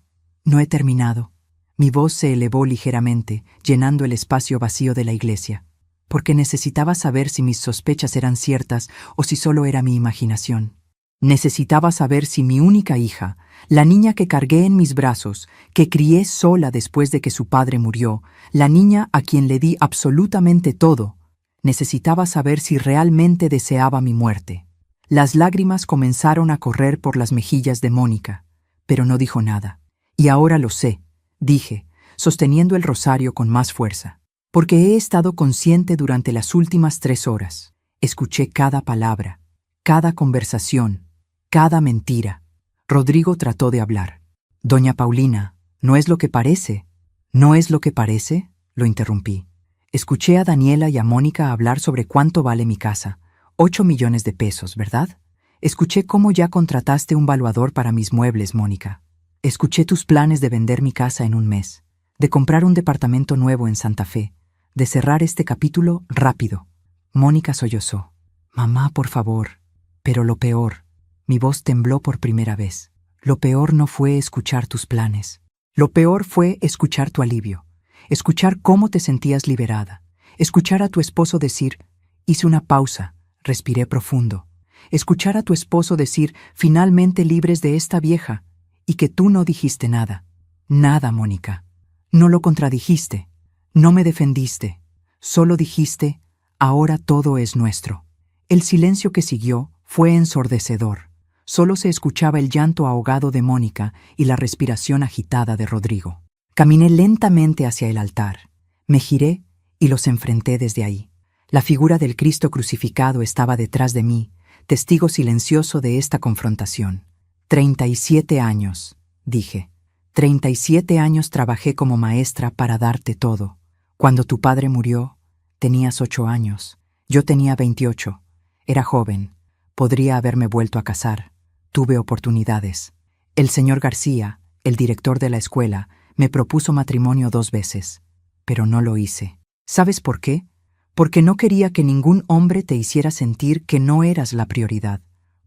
no he terminado. Mi voz se elevó ligeramente, llenando el espacio vacío de la iglesia, porque necesitaba saber si mis sospechas eran ciertas o si solo era mi imaginación. Necesitaba saber si mi única hija, la niña que cargué en mis brazos, que crié sola después de que su padre murió, la niña a quien le di absolutamente todo, necesitaba saber si realmente deseaba mi muerte. Las lágrimas comenzaron a correr por las mejillas de Mónica, pero no dijo nada. Y ahora lo sé, dije, sosteniendo el rosario con más fuerza, porque he estado consciente durante las últimas 3 horas. Escuché cada palabra, cada conversación, cada mentira. Rodrigo trató de hablar. Doña Paulina, ¿no es lo que parece? ¿No es lo que parece? Lo interrumpí. Escuché a Daniela y a Mónica hablar sobre cuánto vale mi casa. 8 millones de pesos, ¿verdad? Escuché cómo ya contrataste un valuador para mis muebles, Mónica. Escuché tus planes de vender mi casa en un mes, de comprar un departamento nuevo en Santa Fe, de cerrar este capítulo rápido. Mónica sollozó. Mamá, por favor. Pero lo peor, mi voz tembló por primera vez. Lo peor no fue escuchar tus planes. Lo peor fue escuchar tu alivio, escuchar cómo te sentías liberada, escuchar a tu esposo decir, hice una pausa, respiré profundo, escuchar a tu esposo decir, finalmente libres de esta vieja, y que tú no dijiste nada. Nada, Mónica. No lo contradijiste, no me defendiste, solo dijiste, ahora todo es nuestro. El silencio que siguió fue ensordecedor. Solo se escuchaba el llanto ahogado de Mónica y la respiración agitada de Rodrigo. Caminé lentamente hacia el altar. Me giré y los enfrenté desde ahí. La figura del Cristo crucificado estaba detrás de mí, testigo silencioso de esta confrontación. 37 años, dije. 37 años trabajé como maestra para darte todo. Cuando tu padre murió, tenías 8 años. Yo tenía 28. Era joven. Podría haberme vuelto a casar. Tuve oportunidades. El señor García, el director de la escuela, me propuso matrimonio 2 veces, pero no lo hice. ¿Sabes por qué? Porque no quería que ningún hombre te hiciera sentir que no eras la prioridad,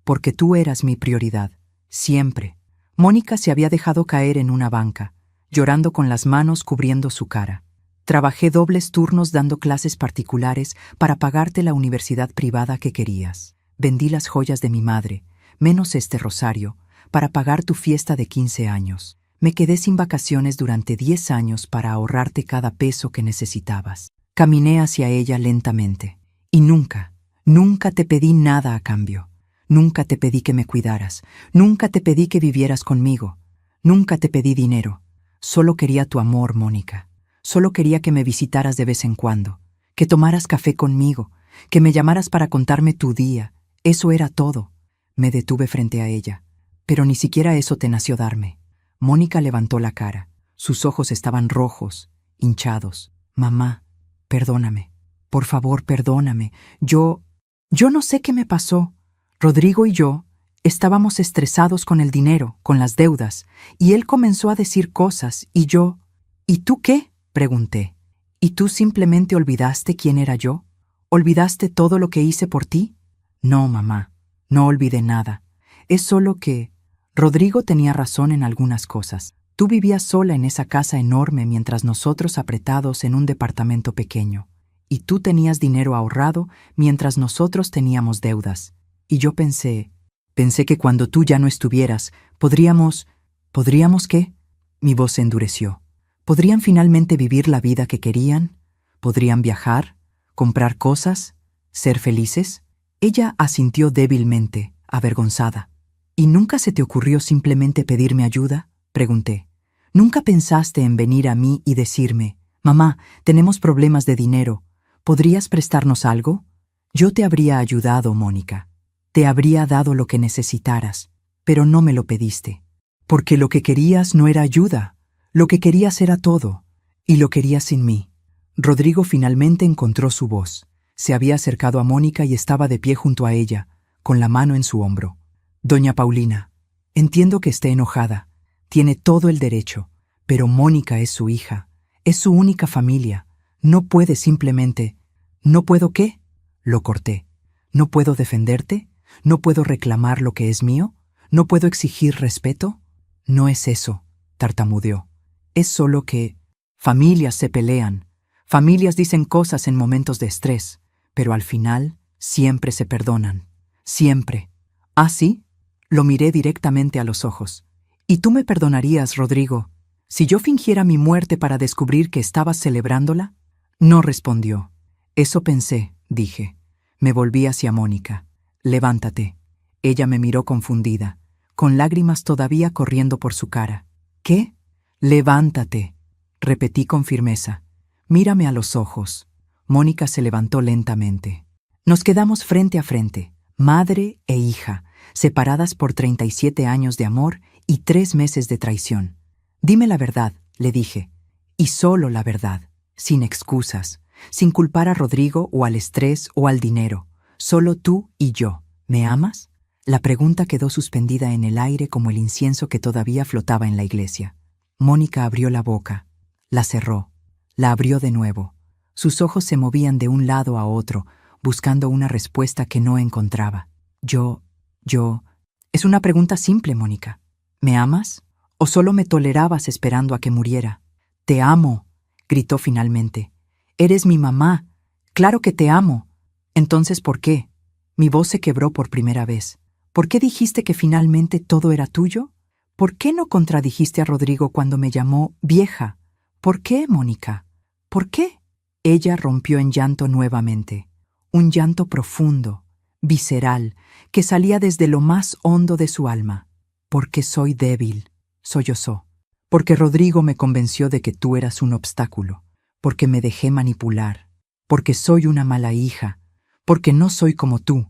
porque tú eras mi prioridad, siempre. Mónica se había dejado caer en una banca, llorando con las manos cubriendo su cara. Trabajé dobles turnos dando clases particulares para pagarte la universidad privada que querías. Vendí las joyas de mi madre, menos este rosario, para pagar tu fiesta de 15 años. Me quedé sin vacaciones durante 10 años para ahorrarte cada peso que necesitabas. Caminé hacia ella lentamente. Y nunca te pedí nada a cambio. Nunca te pedí que me cuidaras. Nunca te pedí que vivieras conmigo. Nunca te pedí dinero. Solo quería tu amor, Mónica. Solo quería que me visitaras de vez en cuando, que tomaras café conmigo, que me llamaras para contarme tu día. Eso era todo. Me detuve frente a ella, pero ni siquiera eso te nació darme. Mónica levantó la cara. Sus ojos estaban rojos, hinchados. Mamá, perdóname. Por favor, perdóname. Yo no sé qué me pasó. Rodrigo y yo estábamos estresados con el dinero, con las deudas, y él comenzó a decir cosas, y yo... ¿Y tú qué? Pregunté. ¿Y tú simplemente olvidaste quién era yo? ¿Olvidaste todo lo que hice por ti? No, mamá, no olvidé nada. Es solo que Rodrigo tenía razón en algunas cosas. Tú vivías sola en esa casa enorme mientras nosotros apretados en un departamento pequeño. Y tú tenías dinero ahorrado mientras nosotros teníamos deudas. Y yo pensé que cuando tú ya no estuvieras, ¿podríamos qué? Mi voz se endureció. ¿Podrían finalmente vivir la vida que querían? ¿Podrían viajar? ¿Comprar cosas? ¿Ser felices? Ella asintió débilmente, avergonzada. ¿Y nunca se te ocurrió simplemente pedirme ayuda?, pregunté. ¿Nunca pensaste en venir a mí y decirme, mamá, tenemos problemas de dinero, ¿podrías prestarnos algo? Yo te habría ayudado, Mónica. Te habría dado lo que necesitaras, pero no me lo pediste. Porque lo que querías no era ayuda, lo que querías era todo, y lo querías sin mí. Rodrigo finalmente encontró su voz. Se había acercado a Mónica y estaba de pie junto a ella, con la mano en su hombro. Doña Paulina, entiendo que esté enojada. Tiene todo el derecho, pero Mónica es su hija, es su única familia. No puede simplemente... ¿No puedo qué? Lo corté. ¿No puedo defenderte? ¿No puedo reclamar lo que es mío? ¿No puedo exigir respeto? No es eso, tartamudeó. Es solo que familias se pelean, familias dicen cosas en momentos de estrés, pero al final siempre se perdonan. Siempre. ¿Ah, sí? Lo miré directamente a los ojos. ¿Y tú me perdonarías, Rodrigo, si yo fingiera mi muerte para descubrir que estabas celebrándola? No respondió. Eso pensé, dije. Me volví hacia Mónica. Levántate. Ella me miró confundida, con lágrimas todavía corriendo por su cara. ¿Qué? Levántate, repetí con firmeza. Mírame a los ojos. Mónica se levantó lentamente. Nos quedamos frente a frente, madre e hija, separadas por 37 años de amor y 3 meses de traición. Dime la verdad, le dije, y solo la verdad, sin excusas, sin culpar a Rodrigo o al estrés o al dinero. Solo tú y yo. ¿Me amas? La pregunta quedó suspendida en el aire como el incienso que todavía flotaba en la iglesia. Mónica abrió la boca, la cerró, la abrió de nuevo. Sus ojos se movían de un lado a otro, buscando una respuesta que no encontraba. Yo... Es una pregunta simple, Mónica. ¿Me amas? ¿O solo me tolerabas esperando a que muriera? Te amo, gritó finalmente. Eres mi mamá. Claro que te amo. Entonces, ¿por qué? Mi voz se quebró por primera vez. ¿Por qué dijiste que finalmente todo era tuyo? ¿Por qué no contradijiste a Rodrigo cuando me llamó vieja? ¿Por qué, Mónica? ¿Por qué? Ella rompió en llanto nuevamente. Un llanto profundo, visceral, que salía desde lo más hondo de su alma. Porque soy débil, sollozó. Porque Rodrigo me convenció de que tú eras un obstáculo. Porque me dejé manipular. Porque soy una mala hija. Porque no soy como tú.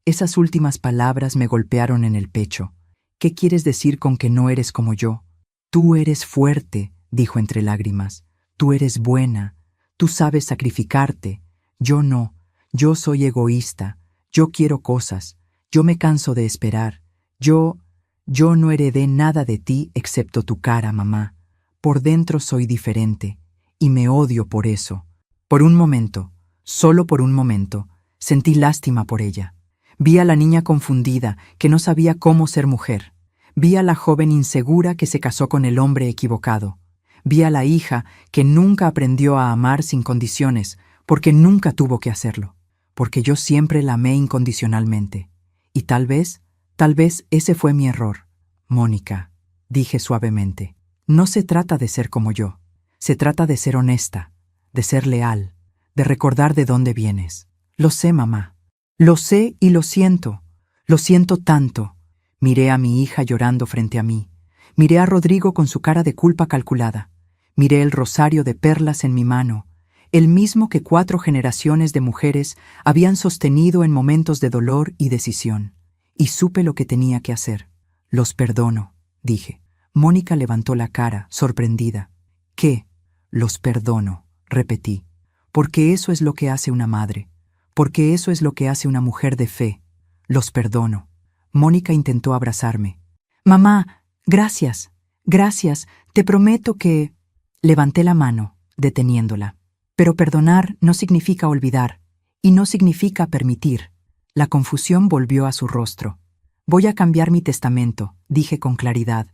Esas últimas palabras me golpearon en el pecho. ¿Qué quieres decir con que no eres como yo? Tú eres fuerte, dijo entre lágrimas. Tú eres buena. Tú sabes sacrificarte. Yo no. Yo soy egoísta. Yo quiero cosas. Yo me canso de esperar. Yo no heredé nada de ti excepto tu cara, mamá. Por dentro soy diferente. Y me odio por eso. Por un momento, solo por un momento, sentí lástima por ella. Vi a la niña confundida, que no sabía cómo ser mujer. Vi a la joven insegura que se casó con el hombre equivocado. Vi a la hija que nunca aprendió a amar sin condiciones, porque nunca tuvo que hacerlo. Porque yo siempre la amé incondicionalmente. Y tal vez ese fue mi error. Mónica, dije suavemente, no se trata de ser como yo. Se trata de ser honesta, de ser leal, de recordar de dónde vienes. Lo sé, mamá. Lo sé y lo siento. Lo siento tanto. Miré a mi hija llorando frente a mí. Miré a Rodrigo con su cara de culpa calculada. Miré el rosario de perlas en mi mano, el mismo que 4 generaciones de mujeres habían sostenido en momentos de dolor y decisión. Y supe lo que tenía que hacer. Los perdono, dije. Mónica levantó la cara, sorprendida. ¿Qué? Los perdono, repetí. Porque eso es lo que hace una madre. Porque eso es lo que hace una mujer de fe. Los perdono. Mónica intentó abrazarme. Mamá, gracias, gracias, te prometo que... Levanté la mano, deteniéndola. Pero perdonar no significa olvidar, y no significa permitir. La confusión volvió a su rostro. Voy a cambiar mi testamento, dije con claridad.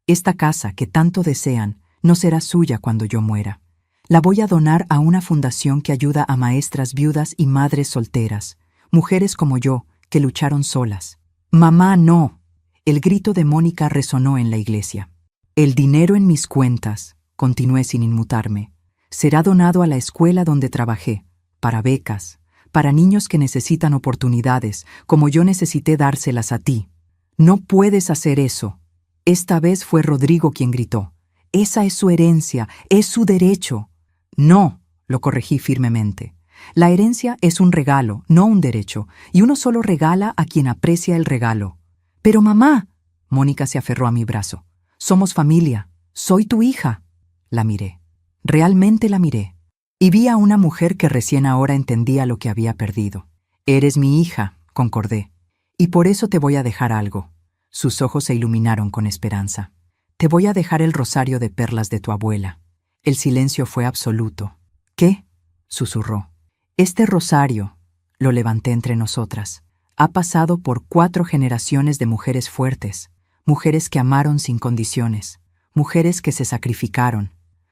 Esta casa que tanto desean no será suya cuando yo muera. La voy a donar a una fundación que ayuda a maestras viudas y madres solteras, mujeres como yo, que lucharon solas. Mamá, no. El grito de Mónica resonó en la iglesia. El dinero en mis cuentas, continué sin inmutarme, será donado a la escuela donde trabajé, para becas, para niños que necesitan oportunidades, como yo necesité dárselas a ti. No puedes hacer eso. Esta vez fue Rodrigo quien gritó. Esa es su herencia, es su derecho. No, lo corregí firmemente. La herencia es un regalo, no un derecho, y uno solo regala a quien aprecia el regalo. Pero mamá, Mónica se aferró a mi brazo. Somos familia, soy tu hija. La miré. Realmente la miré. Y vi a una mujer que recién ahora entendía lo que había perdido. Eres mi hija, concordé. Y por eso te voy a dejar algo. Sus ojos se iluminaron con esperanza. Te voy a dejar el rosario de perlas de tu abuela. El silencio fue absoluto. ¿Qué? Susurró. Este rosario, lo levanté entre nosotras, ha pasado por 4 generaciones de mujeres fuertes, mujeres que amaron sin condiciones, mujeres que se sacrificaron,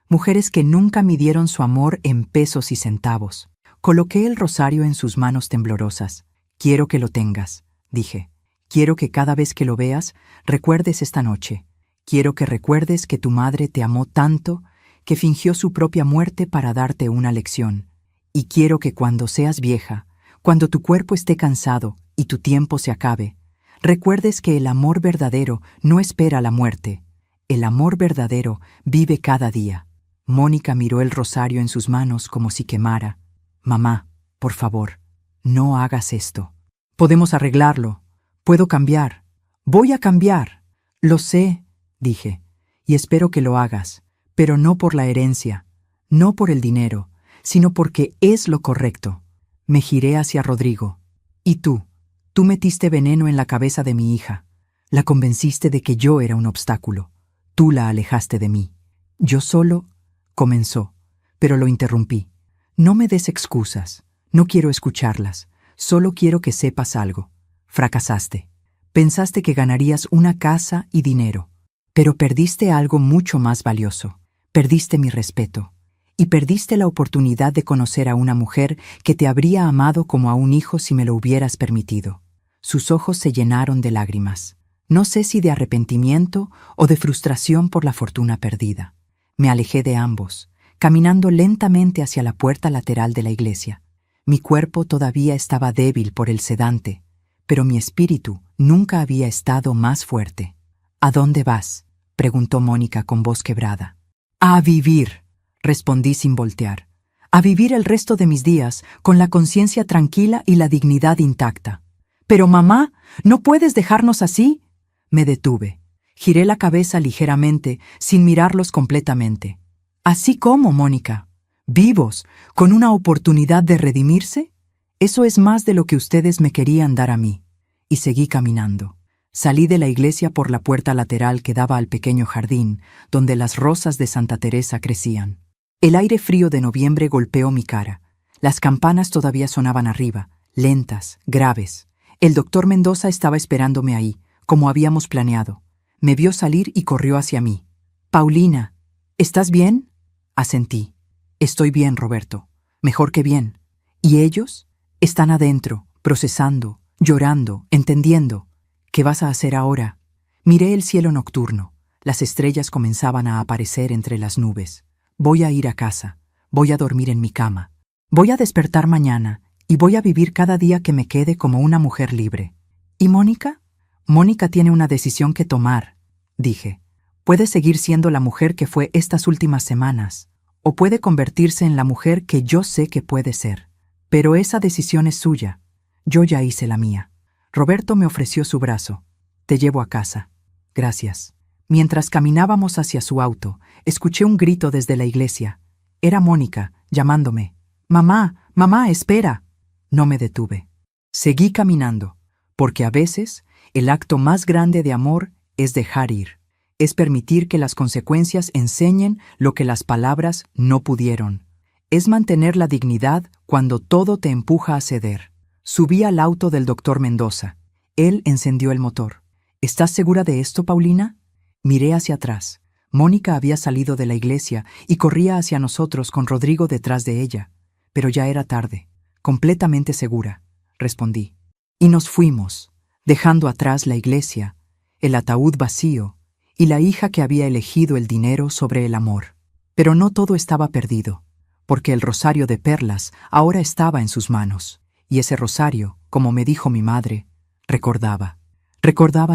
mujeres que nunca midieron su amor en pesos y centavos. Coloqué el rosario en sus manos temblorosas. Quiero que lo tengas, dije. Quiero que cada vez que lo veas, recuerdes esta noche. Quiero que recuerdes que tu madre te amó tanto que fingió su propia muerte para darte una lección. Y quiero que cuando seas vieja, cuando tu cuerpo esté cansado y tu tiempo se acabe, recuerdes que el amor verdadero no espera la muerte. El amor verdadero vive cada día. Mónica miró el rosario en sus manos como si quemara. Mamá, por favor, no hagas esto. Podemos arreglarlo. Puedo cambiar. Voy a cambiar. Lo sé, dije, y espero que lo hagas, pero no por la herencia, no por el dinero, sino porque es lo correcto. Me giré hacia Rodrigo. ¿Y tú? Tú metiste veneno en la cabeza de mi hija. La convenciste de que yo era un obstáculo. Tú la alejaste de mí. Yo solo... comenzó, pero lo interrumpí. No me des excusas. No quiero escucharlas. Solo quiero que sepas algo. Fracasaste. Pensaste que ganarías una casa y dinero, pero perdiste algo mucho más valioso. Perdiste mi respeto. Y perdiste la oportunidad de conocer a una mujer que te habría amado como a un hijo si me lo hubieras permitido. Sus ojos se llenaron de lágrimas. No sé si de arrepentimiento o de frustración por la fortuna perdida. Me alejé de ambos, caminando lentamente hacia la puerta lateral de la iglesia. Mi cuerpo todavía estaba débil por el sedante, pero mi espíritu nunca había estado más fuerte. ¿A dónde vas?, preguntó Mónica con voz quebrada. A vivir, respondí sin voltear. A vivir el resto de mis días con la conciencia tranquila y la dignidad intacta. Pero mamá, ¿no puedes dejarnos así? Me detuve. Giré la cabeza ligeramente, sin mirarlos completamente. ¿Así cómo, Mónica? ¿Vivos, con una oportunidad de redimirse? Eso es más de lo que ustedes me querían dar a mí. Y seguí caminando. Salí de la iglesia por la puerta lateral que daba al pequeño jardín, donde las rosas de Santa Teresa crecían. El aire frío de noviembre golpeó mi cara. Las campanas todavía sonaban arriba, lentas, graves. El doctor Mendoza estaba esperándome ahí, como habíamos planeado. Me vio salir y corrió hacia mí. «Paulina, ¿estás bien?», asentí. «Estoy bien, Roberto. Mejor que bien. ¿Y ellos? Están adentro, procesando, llorando, entendiendo. ¿Qué vas a hacer ahora?». Miré el cielo nocturno. Las estrellas comenzaban a aparecer entre las nubes. «Voy a ir a casa. Voy a dormir en mi cama. Voy a despertar mañana y voy a vivir cada día que me quede como una mujer libre». «¿Y Mónica?». «Mónica tiene una decisión que tomar», dije. «Puede seguir siendo la mujer que fue estas últimas semanas, o puede convertirse en la mujer que yo sé que puede ser. Pero esa decisión es suya. Yo ya hice la mía». Roberto me ofreció su brazo. «Te llevo a casa». «Gracias». Mientras caminábamos hacia su auto, escuché un grito desde la iglesia. Era Mónica, llamándome. «Mamá, mamá, espera». No me detuve. Seguí caminando, porque a veces el acto más grande de amor es dejar ir. Es permitir que las consecuencias enseñen lo que las palabras no pudieron. Es mantener la dignidad cuando todo te empuja a ceder. Subí al auto del doctor Mendoza. Él encendió el motor. ¿Estás segura de esto, Paulina? Miré hacia atrás. Mónica había salido de la iglesia y corría hacia nosotros con Rodrigo detrás de ella. Pero ya era tarde. Completamente segura, respondí. Y nos fuimos, dejando atrás la iglesia, el ataúd vacío y la hija que había elegido el dinero sobre el amor. Pero no todo estaba perdido, porque el rosario de perlas ahora estaba en sus manos. Y ese rosario, como me dijo mi madre, recordaba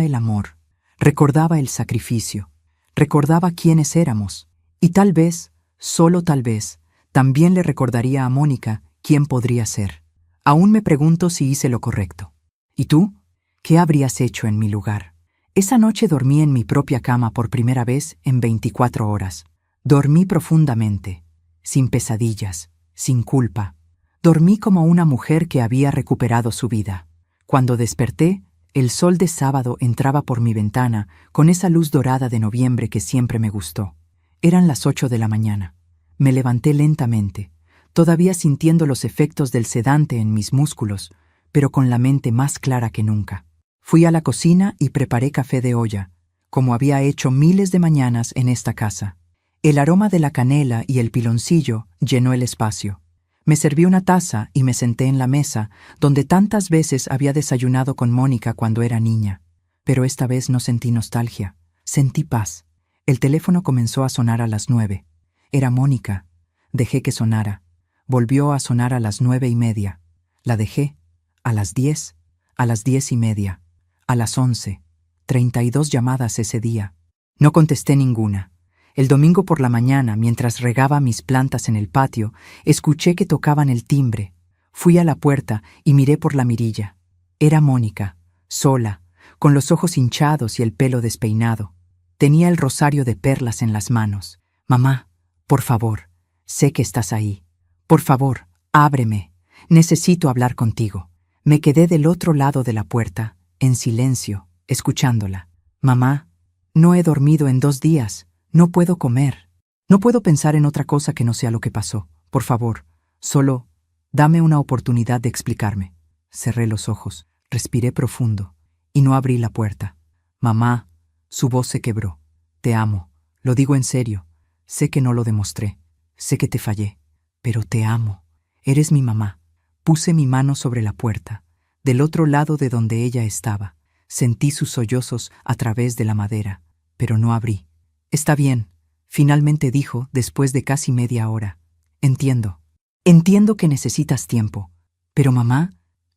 el amor, recordaba el sacrificio, recordaba quiénes éramos, y tal vez, solo tal vez, también le recordaría a Mónica quién podría ser. Aún me pregunto si hice lo correcto. ¿Y tú? ¿Qué habrías hecho en mi lugar? Esa noche dormí en mi propia cama por primera vez en 24 horas. Dormí profundamente, sin pesadillas, sin culpa. Dormí como una mujer que había recuperado su vida. Cuando desperté, el sol de sábado entraba por mi ventana con esa luz dorada de noviembre que siempre me gustó. Eran las 8 de la mañana. Me levanté lentamente, todavía sintiendo los efectos del sedante en mis músculos, pero con la mente más clara que nunca. Fui a la cocina y preparé café de olla, como había hecho miles de mañanas en esta casa. El aroma de la canela y el piloncillo llenó el espacio. Me serví una taza y me senté en la mesa, donde tantas veces había desayunado con Mónica cuando era niña. Pero esta vez no sentí nostalgia, sentí paz. El teléfono comenzó a sonar a las 9. Era Mónica. Dejé que sonara. Volvió a sonar a las 9:30. La dejé. A las 10, a las 10:30, a las 11. 32 llamadas ese día. No contesté ninguna. El domingo por la mañana, mientras regaba mis plantas en el patio, escuché que tocaban el timbre. Fui a la puerta y miré por la mirilla. Era Mónica, sola, con los ojos hinchados y el pelo despeinado. Tenía el rosario de perlas en las manos. Mamá, por favor, sé que estás ahí. Por favor, ábreme. Necesito hablar contigo. Me quedé del otro lado de la puerta, en silencio, escuchándola. Mamá, no he dormido en 2 días. No puedo comer. No puedo pensar en otra cosa que no sea lo que pasó. Por favor, solo dame una oportunidad de explicarme. Cerré los ojos, respiré profundo y no abrí la puerta. Mamá, su voz se quebró. Te amo. Lo digo en serio. Sé que no lo demostré. Sé que te fallé. Pero te amo. Eres mi mamá. Puse mi mano sobre la puerta, del otro lado de donde ella estaba. Sentí sus sollozos a través de la madera, pero no abrí. Está bien, finalmente dijo después de casi media hora. Entiendo. Entiendo que necesitas tiempo. Pero mamá,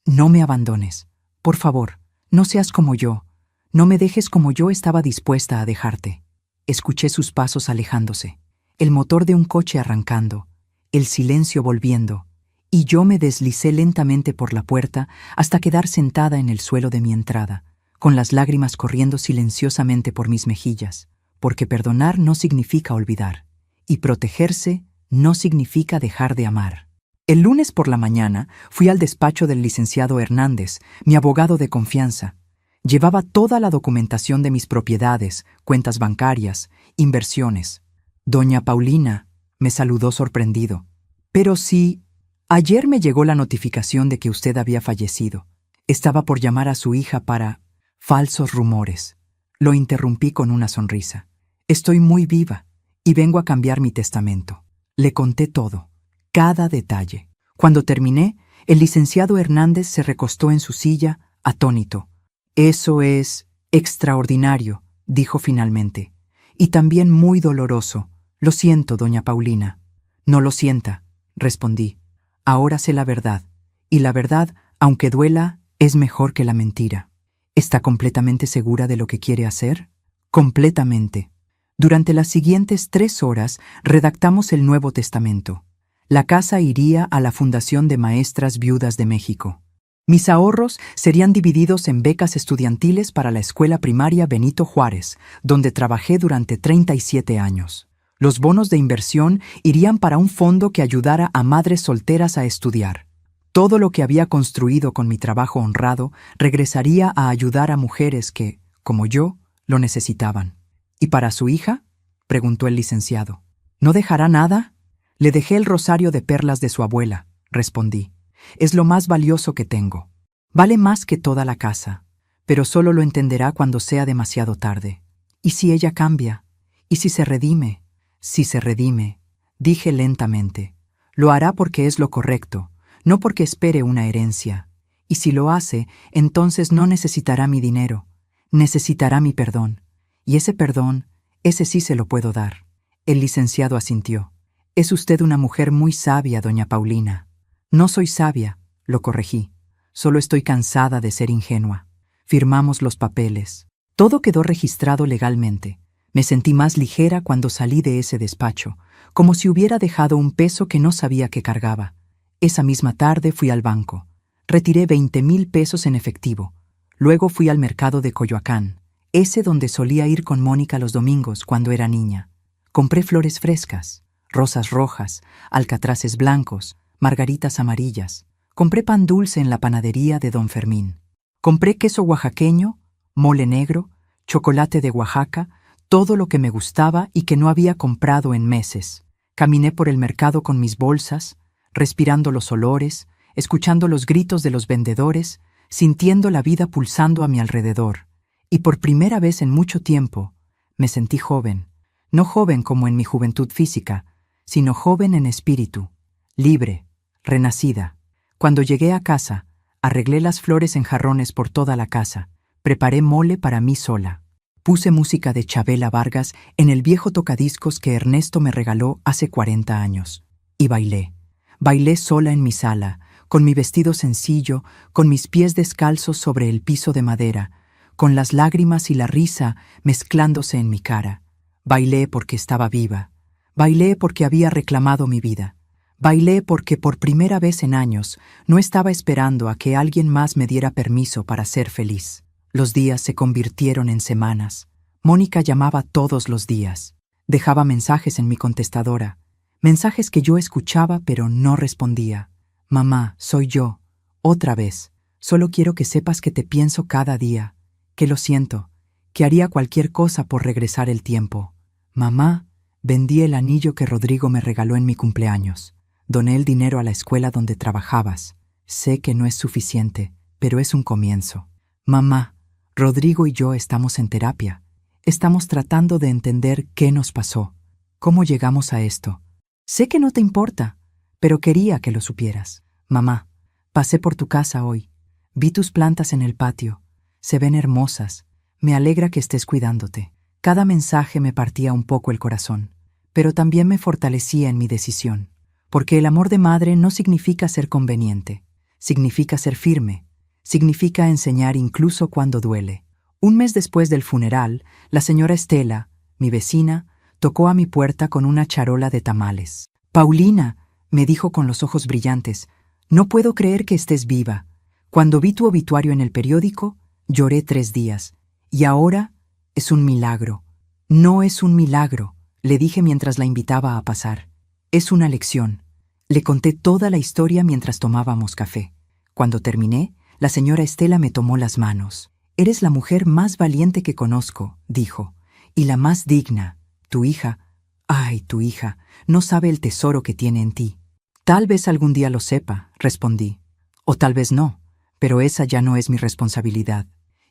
no me abandones. Por favor, no seas como yo. No me dejes como yo estaba dispuesta a dejarte. Escuché sus pasos alejándose, el motor de un coche arrancando, el silencio volviendo, y yo me deslicé lentamente por la puerta hasta quedar sentada en el suelo de mi entrada, con las lágrimas corriendo silenciosamente por mis mejillas, porque perdonar no significa olvidar, y protegerse no significa dejar de amar. El lunes por la mañana fui al despacho del licenciado Hernández, mi abogado de confianza. Llevaba toda la documentación de mis propiedades, cuentas bancarias, inversiones. Doña Paulina me saludó sorprendido. Pero sí, ayer me llegó la notificación de que usted había fallecido. Estaba por llamar a su hija para falsos rumores. Lo interrumpí con una sonrisa. Estoy muy viva y vengo a cambiar mi testamento. Le conté todo, cada detalle. Cuando terminé, el licenciado Hernández se recostó en su silla, atónito. Eso es extraordinario, dijo finalmente, y también muy doloroso. Lo siento, doña Paulina. No lo sienta, respondí. Ahora sé la verdad, y la verdad, aunque duela, es mejor que la mentira. ¿Está completamente segura de lo que quiere hacer? Completamente. Durante las siguientes 3 horas redactamos el Nuevo Testamento. La casa iría a la Fundación de Maestras Viudas de México. Mis ahorros serían divididos en becas estudiantiles para la escuela primaria Benito Juárez, donde trabajé durante 37 años. Los bonos de inversión irían para un fondo que ayudara a madres solteras a estudiar. Todo lo que había construido con mi trabajo honrado regresaría a ayudar a mujeres que, como yo, lo necesitaban. ¿Y para su hija?, preguntó el licenciado. ¿No dejará nada? Le dejé el rosario de perlas de su abuela, respondí. Es lo más valioso que tengo. Vale más que toda la casa, pero solo lo entenderá cuando sea demasiado tarde. ¿Y si ella cambia? ¿Y si se redime? Si se redime, dije lentamente, lo hará porque es lo correcto, no porque espere una herencia. Y si lo hace, entonces no necesitará mi dinero, necesitará mi perdón. Y ese perdón, ese sí se lo puedo dar. El licenciado asintió. Es usted una mujer muy sabia, doña Paulina. No soy sabia, lo corregí. Solo estoy cansada de ser ingenua. Firmamos los papeles. Todo quedó registrado legalmente. Me sentí más ligera cuando salí de ese despacho, como si hubiera dejado un peso que no sabía que cargaba. Esa misma tarde fui al banco. Retiré 20,000 pesos en efectivo. Luego fui al mercado de Coyoacán, ese donde solía ir con Mónica los domingos cuando era niña. Compré flores frescas, rosas rojas, alcatraces blancos, margaritas amarillas. Compré pan dulce en la panadería de Don Fermín. Compré queso oaxaqueño, mole negro, chocolate de Oaxaca, todo lo que me gustaba y que no había comprado en meses. Caminé por el mercado con mis bolsas, respirando los olores, escuchando los gritos de los vendedores, sintiendo la vida pulsando a mi alrededor. Y por primera vez en mucho tiempo, me sentí joven. No joven como en mi juventud física, sino joven en espíritu, libre, renacida. Cuando llegué a casa, arreglé las flores en jarrones por toda la casa, preparé mole para mí sola. Puse música de Chabela Vargas en el viejo tocadiscos que Ernesto me regaló hace 40 años. Y bailé. Bailé sola en mi sala, con mi vestido sencillo, con mis pies descalzos sobre el piso de madera, con las lágrimas y la risa mezclándose en mi cara. Bailé porque estaba viva. Bailé porque había reclamado mi vida. Bailé porque por primera vez en años no estaba esperando a que alguien más me diera permiso para ser feliz. Los días se convirtieron en semanas. Mónica llamaba todos los días. Dejaba mensajes en mi contestadora. Mensajes que yo escuchaba pero no respondía. Mamá, soy yo. Otra vez. Solo quiero que sepas que te pienso cada día. Que lo siento. Que haría cualquier cosa por regresar el tiempo. Mamá, vendí el anillo que Rodrigo me regaló en mi cumpleaños. Doné el dinero a la escuela donde trabajabas. Sé que no es suficiente, pero es un comienzo. Mamá, Rodrigo y yo estamos en terapia. Estamos tratando de entender qué nos pasó. ¿Cómo llegamos a esto? Sé que no te importa, pero quería que lo supieras. Mamá, pasé por tu casa hoy. Vi tus plantas en el patio. Se ven hermosas. Me alegra que estés cuidándote. Cada mensaje me partía un poco el corazón, pero también me fortalecía en mi decisión. Porque el amor de madre no significa ser conveniente, significa ser firme, significa enseñar incluso cuando duele. Un mes después del funeral, la señora Estela, mi vecina, tocó a mi puerta con una charola de tamales. Paulina, me dijo con los ojos brillantes, no puedo creer que estés viva. Cuando vi tu obituario en el periódico, lloré 3 días. Y ahora es un milagro. No es un milagro, le dije mientras la invitaba a pasar. Es una lección. Le conté toda la historia mientras tomábamos café. Cuando terminé, la señora Estela me tomó las manos. Eres la mujer más valiente que conozco, dijo, y la más digna. Tu hija, ay, tu hija, no sabe el tesoro que tiene en ti. Tal vez algún día lo sepa, respondí. O tal vez no, pero esa ya no es mi responsabilidad.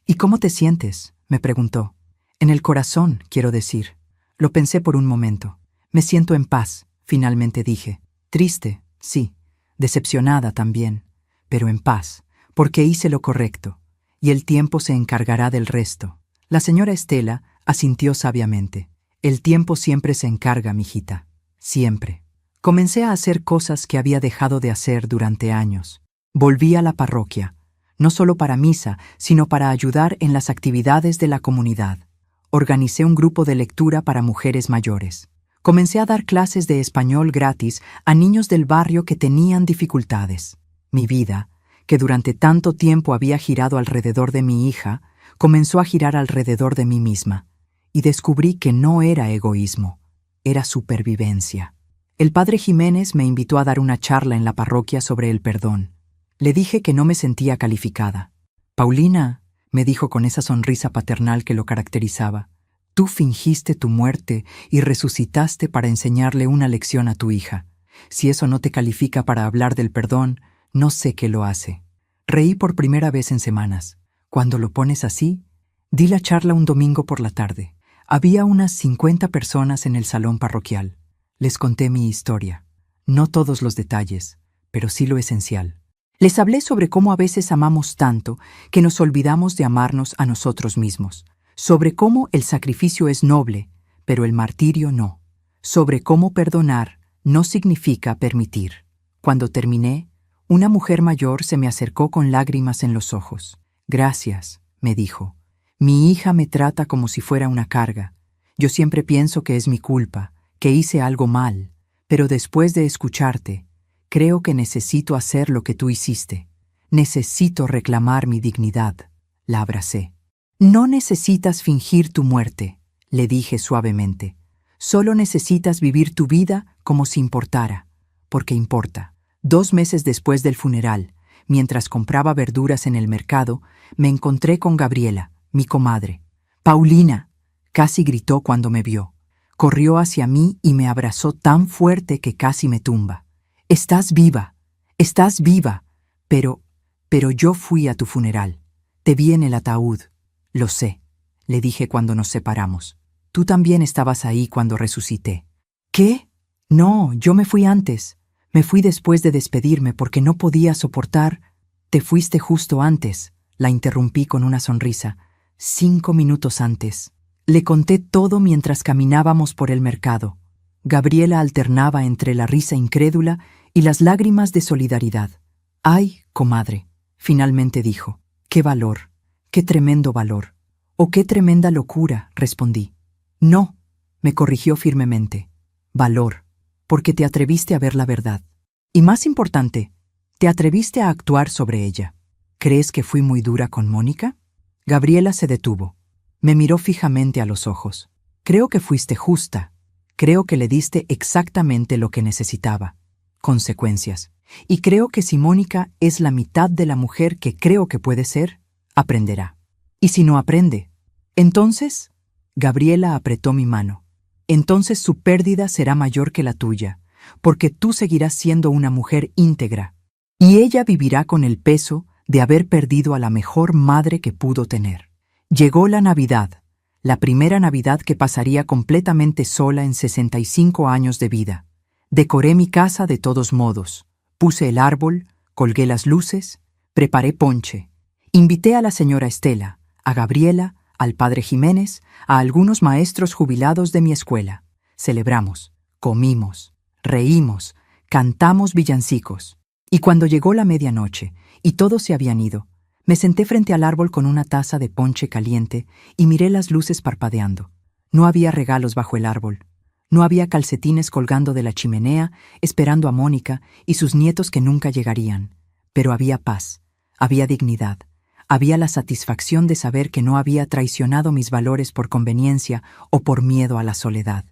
¿Y cómo te sientes?, me preguntó. En el corazón, quiero decir. Lo pensé por un momento. Me siento en paz, finalmente dije. Triste, sí. Decepcionada también. Pero en paz, porque hice lo correcto. Y el tiempo se encargará del resto. La señora Estela asintió sabiamente. El tiempo siempre se encarga, mijita. Siempre. Comencé a hacer cosas que había dejado de hacer durante años. Volví a la parroquia, no solo para misa, sino para ayudar en las actividades de la comunidad. Organicé un grupo de lectura para mujeres mayores. Comencé a dar clases de español gratis a niños del barrio que tenían dificultades. Mi vida, que durante tanto tiempo había girado alrededor de mi hija, comenzó a girar alrededor de mí misma. Y descubrí que no era egoísmo, era supervivencia. El padre Jiménez me invitó a dar una charla en la parroquia sobre el perdón. Le dije que no me sentía calificada. Paulina, me dijo con esa sonrisa paternal que lo caracterizaba, tú fingiste tu muerte y resucitaste para enseñarle una lección a tu hija. Si eso no te califica para hablar del perdón, No sé qué lo hace. Reí por primera vez en semanas. Cuando lo pones así, di la charla un domingo por la tarde. Había unas 50 personas en el salón parroquial. Les conté mi historia. No todos los detalles, pero sí lo esencial. Les hablé sobre cómo a veces amamos tanto que nos olvidamos de amarnos a nosotros mismos. Sobre cómo el sacrificio es noble, pero el martirio no. Sobre cómo perdonar no significa permitir. Cuando terminé, una mujer mayor se me acercó con lágrimas en los ojos. Gracias, me dijo. Mi hija me trata como si fuera una carga. Yo siempre pienso que es mi culpa, que hice algo mal, pero después de escucharte, creo que necesito hacer lo que tú hiciste. Necesito reclamar mi dignidad. La abracé. No necesitas fingir tu muerte, le dije suavemente. Solo necesitas vivir tu vida como si importara, porque importa. 2 meses después del funeral, mientras compraba verduras en el mercado, me encontré con Gabriela, mi comadre. «Paulina», casi gritó cuando me vio. Corrió hacia mí y me abrazó tan fuerte que casi me tumba. «Estás viva, estás viva, pero yo fui a tu funeral. Te vi en el ataúd». «Lo sé», le dije cuando nos separamos. «Tú también estabas ahí cuando resucité». «¿Qué? No, yo me fui antes. Me fui después de despedirme porque no podía soportar». «Te fuiste justo antes», la interrumpí con una sonrisa. 5 minutos antes. Le conté todo mientras caminábamos por el mercado. Gabriela alternaba entre la risa incrédula y las lágrimas de solidaridad. «Ay, comadre», finalmente dijo. «Qué valor, qué tremendo valor». «Oh, qué tremenda locura», respondí. «No», me corrigió firmemente. «Valor, porque te atreviste a ver la verdad. Y más importante, te atreviste a actuar sobre ella». «¿Crees que fui muy dura con Mónica?». Gabriela se detuvo. Me miró fijamente a los ojos. «Creo que fuiste justa. Creo que le diste exactamente lo que necesitaba. Consecuencias. Y creo que si Mónica es la mitad de la mujer que creo que puede ser, aprenderá. ¿Y si no aprende? Entonces…». Gabriela apretó mi mano. «Entonces su pérdida será mayor que la tuya, porque tú seguirás siendo una mujer íntegra, y ella vivirá con el peso de haber perdido a la mejor madre que pudo tener». Llegó la Navidad, la primera Navidad que pasaría completamente sola en 65 años de vida. Decoré mi casa de todos modos. Puse el árbol, colgué las luces, preparé ponche. Invité a la señora Estela, a Gabriela, al padre Jiménez, a algunos maestros jubilados de mi escuela. Celebramos, comimos, reímos, cantamos villancicos. Y cuando llegó la medianoche y todos se habían ido, me senté frente al árbol con una taza de ponche caliente y miré las luces parpadeando. No había regalos bajo el árbol. No había calcetines colgando de la chimenea esperando a Mónica y sus nietos que nunca llegarían. Pero había paz, había dignidad, había la satisfacción de saber que no había traicionado mis valores por conveniencia o por miedo a la soledad.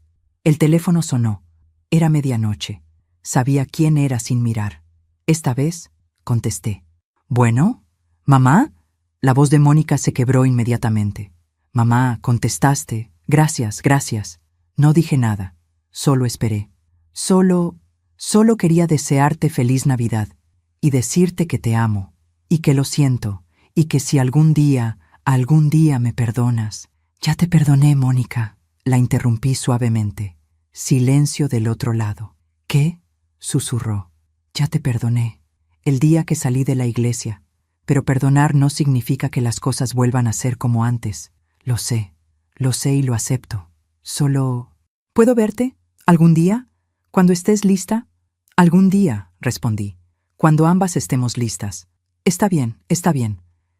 El teléfono sonó. Era medianoche. Sabía quién era sin mirar. Esta vez contesté. «¿Bueno? ¿Mamá?». La voz de Mónica se quebró inmediatamente. «Mamá, contestaste. Gracias, gracias». No dije nada. Solo esperé. Solo quería desearte feliz Navidad y decirte que te amo y que lo siento y que si algún día me perdonas. «Ya te perdoné, Mónica», la interrumpí suavemente. Silencio del otro lado. «¿Qué?», susurró. «Ya te perdoné. El día que salí de la iglesia. Pero perdonar no significa que las cosas vuelvan a ser como antes. Lo sé y lo acepto. Solo…». «¿Puedo verte? ¿Algún día? ¿Cuando estés lista?». «Algún día», respondí. «Cuando ambas estemos listas». Está bien.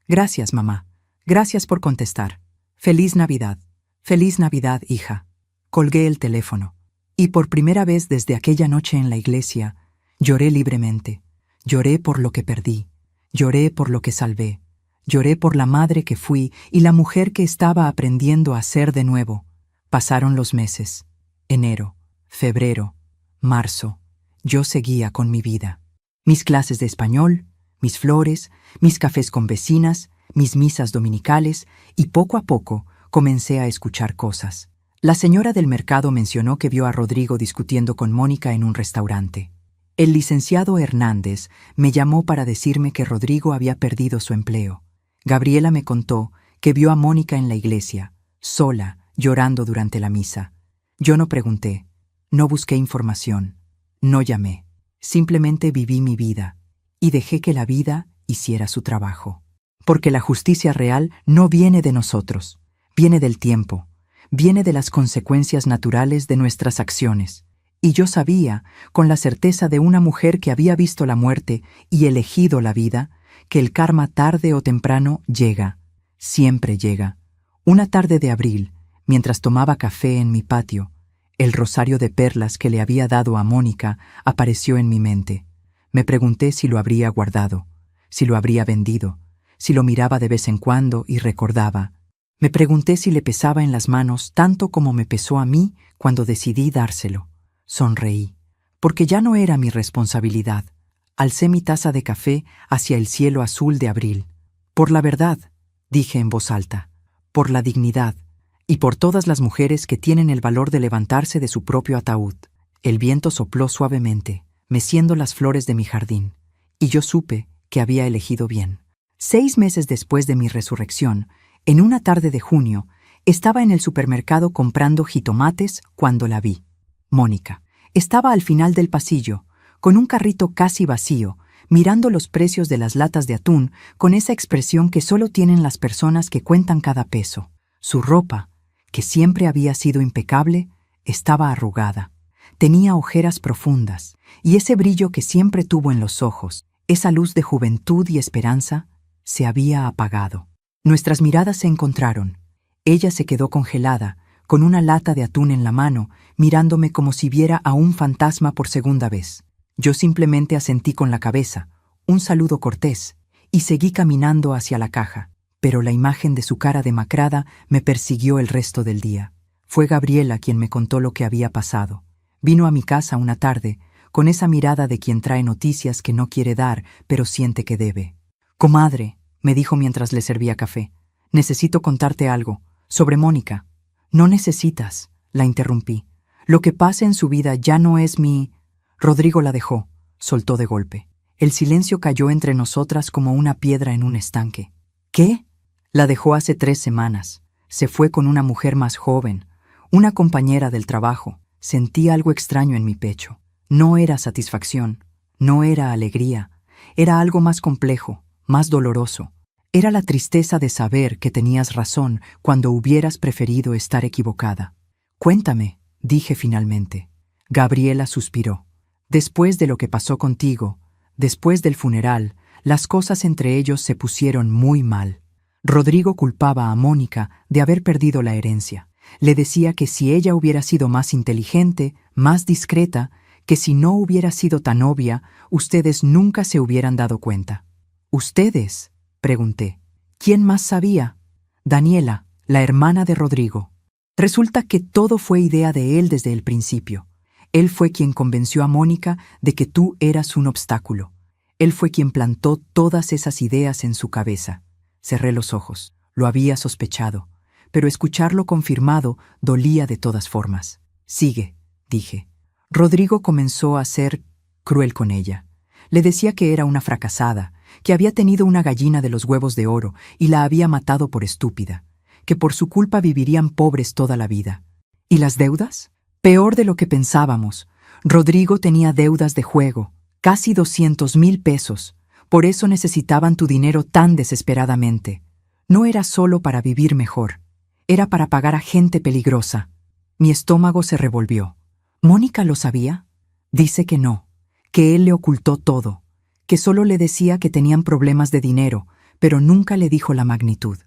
Gracias, mamá. Gracias por contestar. Feliz Navidad. Feliz Navidad, hija». Colgué el teléfono. Y por primera vez desde aquella noche en la iglesia, lloré libremente. Lloré por lo que perdí. Lloré por lo que salvé. Lloré por la madre que fui y la mujer que estaba aprendiendo a ser de nuevo. Pasaron los meses. Enero, febrero, marzo. Yo seguía con mi vida. Mis clases de español, mis flores, mis cafés con vecinas, mis misas dominicales, y poco a poco comencé a escuchar cosas. La señora del mercado mencionó que vio a Rodrigo discutiendo con Mónica en un restaurante. El licenciado Hernández me llamó para decirme que Rodrigo había perdido su empleo. Gabriela me contó que vio a Mónica en la iglesia, sola, llorando durante la misa. Yo no pregunté, no busqué información, no llamé. Simplemente viví mi vida y dejé que la vida hiciera su trabajo. Porque la justicia real no viene de nosotros, viene del tiempo, viene de las consecuencias naturales de nuestras acciones. Y yo sabía, con la certeza de una mujer que había visto la muerte y elegido la vida, que el karma tarde o temprano llega, siempre llega. Una tarde de abril, mientras tomaba café en mi patio, el rosario de perlas que le había dado a Mónica apareció en mi mente. Me pregunté si lo habría guardado, si lo habría vendido, si lo miraba de vez en cuando y recordaba. Me pregunté si le pesaba en las manos tanto como me pesó a mí cuando decidí dárselo. Sonreí, porque ya no era mi responsabilidad. Alcé mi taza de café hacia el cielo azul de abril. Por la verdad, dije en voz alta, por la dignidad, y por todas las mujeres que tienen el valor de levantarse de su propio ataúd. El viento sopló suavemente, meciendo las flores de mi jardín, y yo supe que había elegido bien. 6 meses después de mi resurrección, en una tarde de junio, estaba en el supermercado comprando jitomates cuando la vi. Mónica estaba al final del pasillo, con un carrito casi vacío, mirando los precios de las latas de atún con esa expresión que solo tienen las personas que cuentan cada peso. Su ropa, que siempre había sido impecable, estaba arrugada. Tenía ojeras profundas, y ese brillo que siempre tuvo en los ojos, esa luz de juventud y esperanza, se había apagado. Nuestras miradas se encontraron. Ella se quedó congelada, con una lata de atún en la mano, mirándome como si viera a un fantasma por segunda vez. Yo simplemente asentí con la cabeza, un saludo cortés, y seguí caminando hacia la caja. Pero la imagen de su cara demacrada me persiguió el resto del día. Fue Gabriela quien me contó lo que había pasado. Vino a mi casa una tarde, con esa mirada de quien trae noticias que no quiere dar, pero siente que debe. «Comadre», me dijo mientras le servía café, «necesito contarte algo, sobre Mónica». «No necesitas», la interrumpí. «Lo que pasa en su vida ya no es mi...» Rodrigo la dejó, soltó de golpe. El silencio cayó entre nosotras como una piedra en un estanque. «¿Qué?» La dejó hace 3 semanas. Se fue con una mujer más joven, una compañera del trabajo. Sentí algo extraño en mi pecho. No era satisfacción, no era alegría, era algo más complejo, más doloroso. Era la tristeza de saber que tenías razón cuando hubieras preferido estar equivocada. «Cuéntame», dije finalmente. Gabriela suspiró. «Después de lo que pasó contigo, después del funeral, las cosas entre ellos se pusieron muy mal. Rodrigo culpaba a Mónica de haber perdido la herencia. Le decía que si ella hubiera sido más inteligente, más discreta, que si no hubiera sido tan obvia, ustedes nunca se hubieran dado cuenta». «¿Ustedes?», pregunté. «¿Quién más sabía?» «Daniela, la hermana de Rodrigo. Resulta que todo fue idea de él desde el principio. Él fue quien convenció a Mónica de que tú eras un obstáculo. Él fue quien plantó todas esas ideas en su cabeza». Cerré los ojos. Lo había sospechado, pero escucharlo confirmado dolía de todas formas. «Sigue», dije. «Rodrigo comenzó a ser cruel con ella. Le decía que era una fracasada, que había tenido una gallina de los huevos de oro y la había matado por estúpida, que por su culpa vivirían pobres toda la vida. ¿Y las deudas? Peor de lo que pensábamos. Rodrigo tenía deudas de juego, casi 200,000 pesos. Por eso necesitaban tu dinero tan desesperadamente. No era solo para vivir mejor, era para pagar a gente peligrosa». Mi estómago se revolvió. ¿Mónica lo sabía? Dice que no, que él le ocultó todo, que solo le decía que tenían problemas de dinero, pero nunca le dijo la magnitud.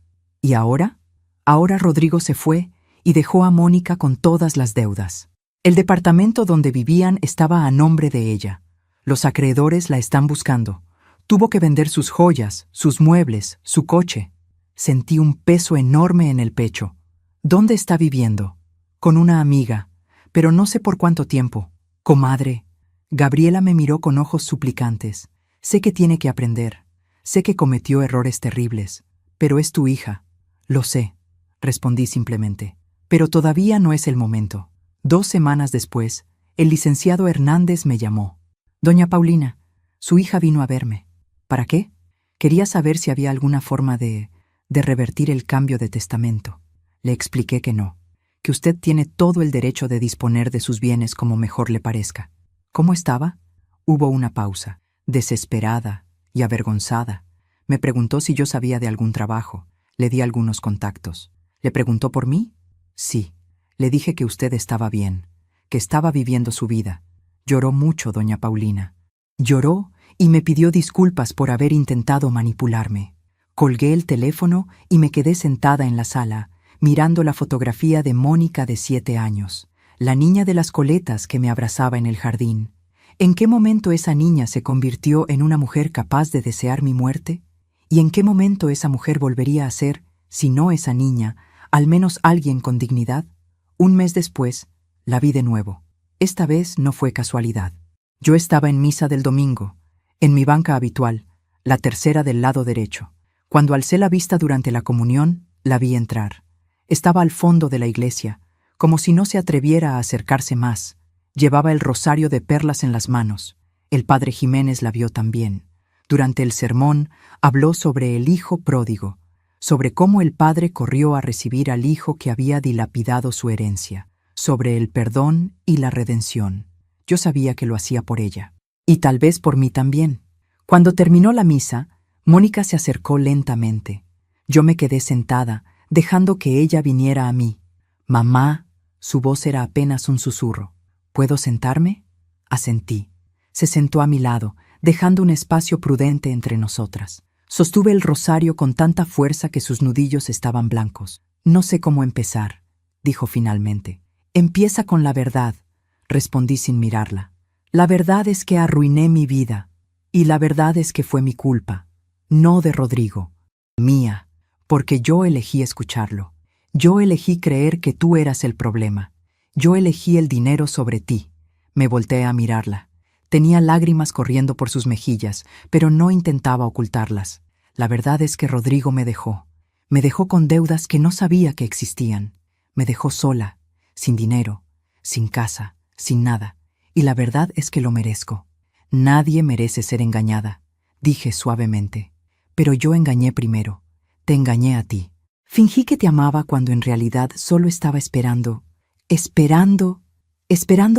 ¿Y ahora? Ahora Rodrigo se fue y dejó a Mónica con todas las deudas. El departamento donde vivían estaba a nombre de ella. Los acreedores la están buscando. Tuvo que vender sus joyas, sus muebles, su coche. Sentí un peso enorme en el pecho. ¿Dónde está viviendo? Con una amiga, pero no sé por cuánto tiempo. Comadre. Gabriela me miró con ojos suplicantes. Sé que tiene que aprender. Sé que cometió errores terribles, pero es tu hija. Lo sé, respondí simplemente. Pero todavía no es el momento. 2 semanas después, el licenciado Hernández me llamó. Doña Paulina, su hija vino a verme. ¿Para qué? Quería saber si había alguna forma de revertir el cambio de testamento. Le expliqué que no, que usted tiene todo el derecho de disponer de sus bienes como mejor le parezca. ¿Cómo estaba? Hubo una pausa, desesperada y avergonzada. Me preguntó si yo sabía de algún trabajo. Le di algunos contactos. ¿Le preguntó por mí? Sí. Le dije que usted estaba bien, que estaba viviendo su vida. Lloró mucho, doña Paulina. Lloró y me pidió disculpas por haber intentado manipularme. Colgué el teléfono y me quedé sentada en la sala, mirando la fotografía de Mónica de 7 años, la niña de las coletas que me abrazaba en el jardín. ¿En qué momento esa niña se convirtió en una mujer capaz de desear mi muerte? ¿Y en qué momento esa mujer volvería a ser, si no esa niña, al menos alguien con dignidad? Un mes después, la vi de nuevo. Esta vez no fue casualidad. Yo estaba en misa del domingo, en mi banca habitual, la tercera del lado derecho. Cuando alcé la vista durante la comunión, la vi entrar. Estaba al fondo de la iglesia, como si no se atreviera a acercarse más. Llevaba el rosario de perlas en las manos. El padre Jiménez la vio también. Durante el sermón, habló sobre el hijo pródigo, sobre cómo el padre corrió a recibir al hijo que había dilapidado su herencia, sobre el perdón y la redención. Yo sabía que lo hacía por ella, y tal vez por mí también. Cuando terminó la misa, Mónica se acercó lentamente. Yo me quedé sentada, dejando que ella viniera a mí. «Mamá», su voz era apenas un susurro. «¿Puedo sentarme?» Asentí. Se sentó a mi lado, dejando un espacio prudente entre nosotras. Sostuve el rosario con tanta fuerza que sus nudillos estaban blancos. «No sé cómo empezar», dijo finalmente. «Empieza con la verdad», respondí sin mirarla. «La verdad es que arruiné mi vida, y la verdad es que fue mi culpa, no de Rodrigo, mía, porque yo elegí escucharlo. Yo elegí creer que tú eras el problema. Yo elegí el dinero sobre ti». Me volteé a mirarla. Tenía lágrimas corriendo por sus mejillas, pero no intentaba ocultarlas. La verdad es que Rodrigo me dejó. Me dejó con deudas que no sabía que existían. Me dejó sola, sin dinero, sin casa, sin nada. Y la verdad es que lo merezco. Nadie merece ser engañada, dije suavemente. Pero yo engañé primero. Te engañé a ti. Fingí que te amaba cuando en realidad solo estaba esperando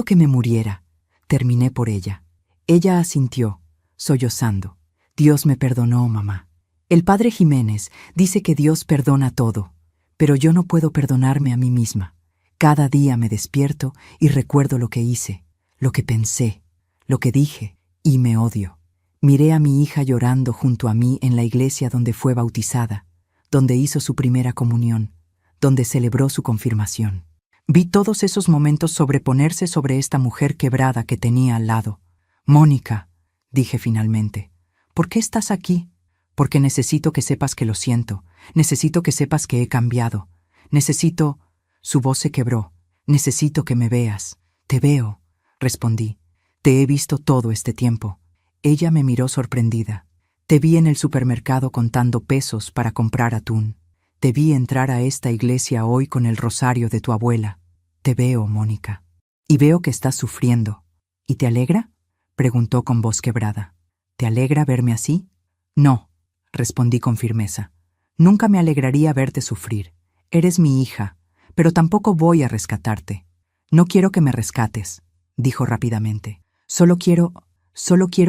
que me muriera. Terminé por ella. Ella asintió, sollozando. Dios me perdonó, mamá. El padre Jiménez dice que Dios perdona todo, pero yo no puedo perdonarme a mí misma. Cada día me despierto y recuerdo lo que hice, lo que pensé, lo que dije, y me odio. Miré a mi hija llorando junto a mí en la iglesia donde fue bautizada, donde hizo su primera comunión, donde celebró su confirmación. Vi todos esos momentos sobreponerse sobre esta mujer quebrada que tenía al lado. «Mónica», dije finalmente, «¿por qué estás aquí?» «Porque necesito que sepas que lo siento, necesito que sepas que he cambiado, necesito...» Su voz se quebró. «Necesito que me veas». «Te veo», respondí. «Te he visto todo este tiempo». Ella me miró sorprendida. «Te vi en el supermercado contando pesos para comprar atún. Te vi entrar a esta iglesia hoy con el rosario de tu abuela. Te veo, Mónica. Y veo que estás sufriendo. ¿Y te alegra?», preguntó con voz quebrada. «¿Te alegra verme así?» «No», respondí con firmeza. «Nunca me alegraría verte sufrir. Eres mi hija, pero tampoco voy a rescatarte. No quiero que me rescates», dijo rápidamente. Solo quiero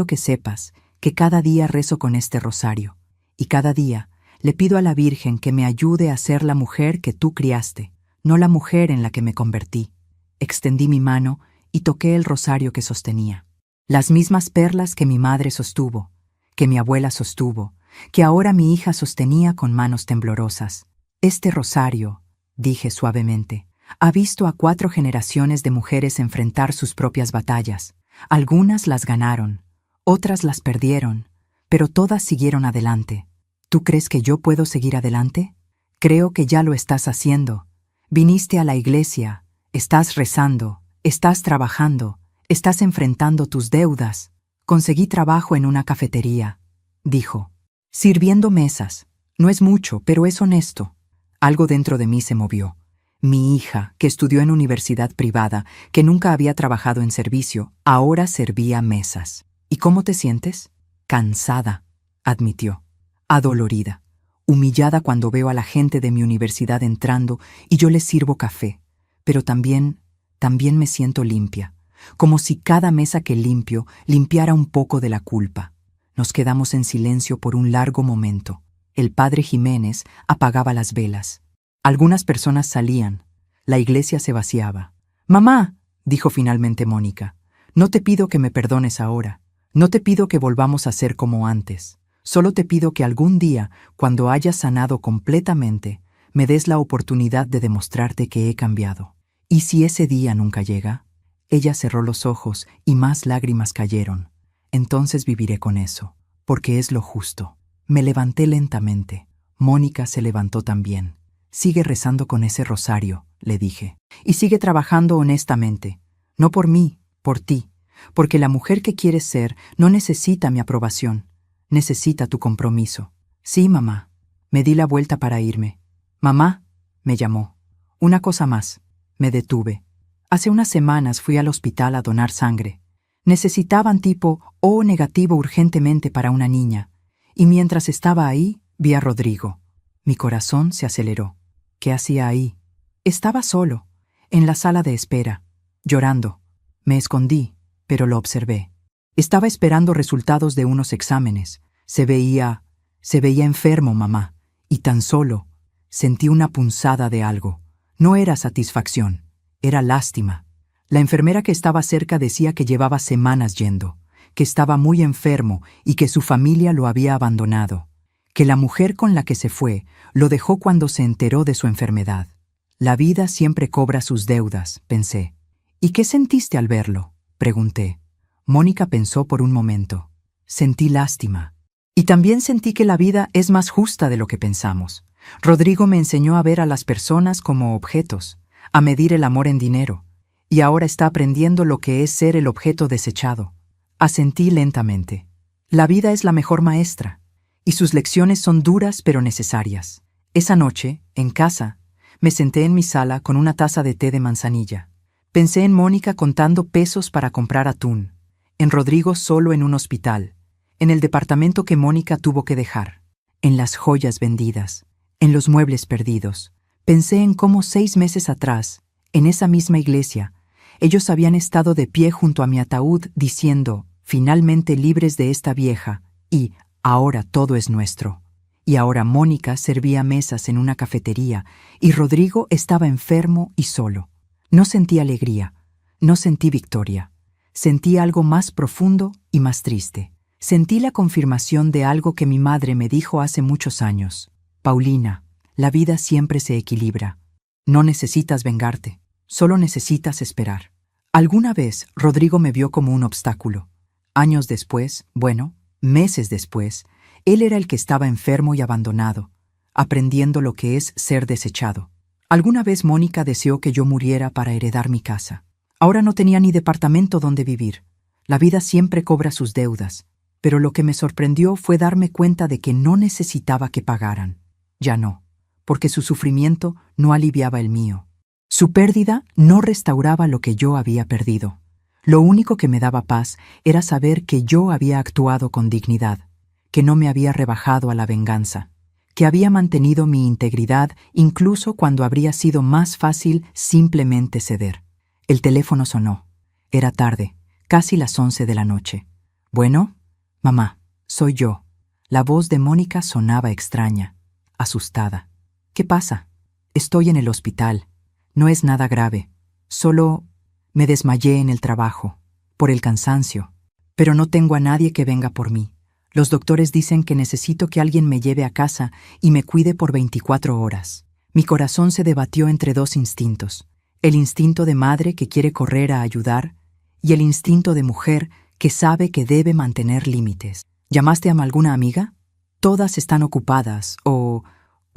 que sepas que cada día rezo con este rosario, y cada día le pido a la Virgen que me ayude a ser la mujer que tú criaste, no la mujer en la que me convertí». Extendí mi mano y toqué el rosario que sostenía. Las mismas perlas que mi madre sostuvo, que mi abuela sostuvo, que ahora mi hija sostenía con manos temblorosas. «Este rosario», dije suavemente, «ha visto a 4 generaciones de mujeres enfrentar sus propias batallas. Algunas las ganaron, otras las perdieron, pero todas siguieron adelante. ¿Tú crees que yo puedo seguir adelante? Creo que ya lo estás haciendo. Viniste a la iglesia, estás rezando, estás trabajando, estás enfrentando tus deudas». «Conseguí trabajo en una cafetería», dijo, «sirviendo mesas. No es mucho, pero es honesto». Algo dentro de mí se movió. Mi hija, que estudió en universidad privada, que nunca había trabajado en servicio, ahora servía mesas. ¿Y cómo te sientes? Cansada, admitió. Adolorida, humillada cuando veo a la gente de mi universidad entrando y yo les sirvo café. Pero también me siento limpia, como si cada mesa que limpio limpiara un poco de la culpa. Nos quedamos en silencio por un largo momento. El padre Jiménez apagaba las velas. Algunas personas salían. La iglesia se vaciaba. «Mamá», dijo finalmente Mónica, «no te pido que me perdones ahora. No te pido que volvamos a ser como antes. Solo te pido que algún día, cuando hayas sanado completamente, me des la oportunidad de demostrarte que he cambiado. ¿Y si ese día nunca llega?». Ella cerró los ojos y más lágrimas cayeron. «Entonces viviré con eso, porque es lo justo». Me levanté lentamente. Mónica se levantó también. «Sigue rezando con ese rosario», le dije. «Y sigue trabajando honestamente. No por mí, por ti. Porque la mujer que quieres ser no necesita mi aprobación. Necesita tu compromiso». «Sí, mamá». Me di la vuelta para irme. «Mamá», me llamó. «Una cosa más». Me detuve. Hace unas semanas fui al hospital a donar sangre. Necesitaban tipo O negativo urgentemente para una niña. Y mientras estaba ahí, vi a Rodrigo. Mi corazón se aceleró. ¿Qué hacía ahí? Estaba solo, en la sala de espera, llorando. Me escondí, pero lo observé. Estaba esperando resultados de unos exámenes. Se veía enfermo, mamá. Y tan solo sentí una punzada de algo. No era satisfacción, era lástima. La enfermera que estaba cerca decía que llevaba semanas yendo, que estaba muy enfermo y que su familia lo había abandonado, que la mujer con la que se fue lo dejó cuando se enteró de su enfermedad. La vida siempre cobra sus deudas, pensé. ¿Y qué sentiste al verlo?, pregunté. Mónica pensó por un momento. Sentí lástima. Y también sentí que la vida es más justa de lo que pensamos. Rodrigo me enseñó a ver a las personas como objetos, a medir el amor en dinero, y ahora está aprendiendo lo que es ser el objeto desechado. Asentí lentamente. La vida es la mejor maestra, y sus lecciones son duras pero necesarias. Esa noche, en casa, me senté en mi sala con una taza de té de manzanilla. Pensé en Mónica contando pesos para comprar atún, en Rodrigo solo en un hospital, en el departamento que Mónica tuvo que dejar, en las joyas vendidas, en los muebles perdidos. Pensé en cómo 6 meses atrás, en esa misma iglesia, ellos habían estado de pie junto a mi ataúd diciendo, finalmente libres de esta vieja, y ahora todo es nuestro. Y ahora Mónica servía mesas en una cafetería, y Rodrigo estaba enfermo y solo. No sentí alegría, no sentí victoria. Sentí algo más profundo y más triste. Sentí la confirmación de algo que mi madre me dijo hace muchos años. Paulina, la vida siempre se equilibra. No necesitas vengarte, solo necesitas esperar. Alguna vez Rodrigo me vio como un obstáculo. Años después, meses después, él era el que estaba enfermo y abandonado, aprendiendo lo que es ser desechado. Alguna vez Mónica deseó que yo muriera para heredar mi casa. Ahora no tenía ni departamento donde vivir. La vida siempre cobra sus deudas, pero lo que me sorprendió fue darme cuenta de que no necesitaba que pagaran. Ya no, porque su sufrimiento no aliviaba el mío. Su pérdida no restauraba lo que yo había perdido. Lo único que me daba paz era saber que yo había actuado con dignidad, que no me había rebajado a la venganza, que había mantenido mi integridad incluso cuando habría sido más fácil simplemente ceder. El teléfono sonó. Era tarde, casi las 11 de la noche. «Bueno, mamá, soy yo». La voz de Mónica sonaba extraña, asustada. «¿Qué pasa?» «Estoy en el hospital. No es nada grave. Solo me desmayé en el trabajo, por el cansancio. Pero no tengo a nadie que venga por mí. Los doctores dicen que necesito que alguien me lleve a casa y me cuide por 24 horas. Mi corazón se debatió entre 2 instintos. El instinto de madre que quiere correr a ayudar y el instinto de mujer que sabe que debe mantener límites. ¿Llamaste a alguna amiga? Todas están ocupadas o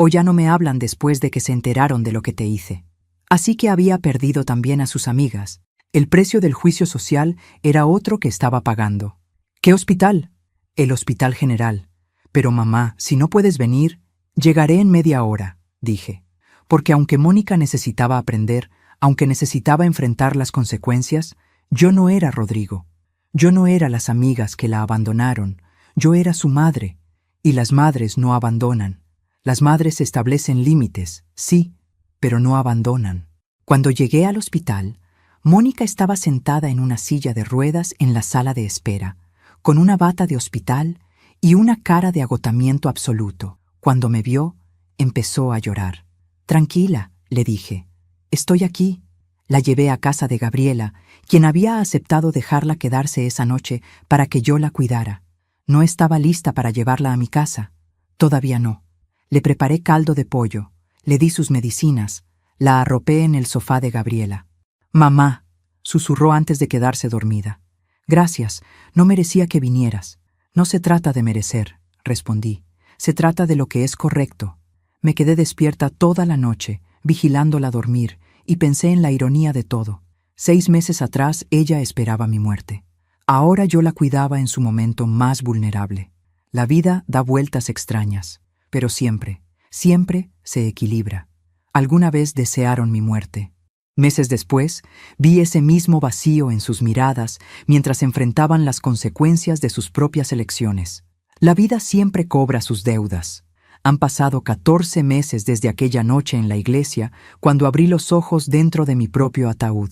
ya no me hablan después de que se enteraron de lo que te hice. Así que había perdido también a sus amigas. El precio del juicio social era otro que estaba pagando. ¿Qué hospital? El Hospital General. Pero mamá, si no puedes venir, llegaré en media hora, dije. porque aunque Mónica necesitaba aprender, aunque necesitaba enfrentar las consecuencias, yo no era Rodrigo. Yo no era las amigas que la abandonaron, yo era su madre, y las madres no abandonan. Las madres establecen límites, sí, pero no abandonan. Cuando llegué al hospital, Mónica estaba sentada en una silla de ruedas en la sala de espera, con una bata de hospital y una cara de agotamiento absoluto. Cuando me vio, empezó a llorar. «Tranquila», le dije, «estoy aquí». La llevé a casa de Gabriela, quien había aceptado dejarla quedarse esa noche para que yo la cuidara. No estaba lista para llevarla a mi casa. Todavía no. Le preparé caldo de pollo, le di sus medicinas, la arropé en el sofá de Gabriela. «Mamá», susurró antes de quedarse dormida. «Gracias, no merecía que vinieras». «No se trata de merecer», respondí. «Se trata de lo que es correcto». Me quedé despierta toda la noche, vigilándola dormir, y pensé en la ironía de todo. 6 meses atrás ella esperaba mi muerte. Ahora yo la cuidaba en su momento más vulnerable. La vida da vueltas extrañas, pero siempre, siempre se equilibra. Alguna vez desearon mi muerte. Meses después, vi ese mismo vacío en sus miradas mientras enfrentaban las consecuencias de sus propias elecciones. La vida siempre cobra sus deudas. Han pasado 14 meses desde aquella noche en la iglesia, cuando abrí los ojos dentro de mi propio ataúd.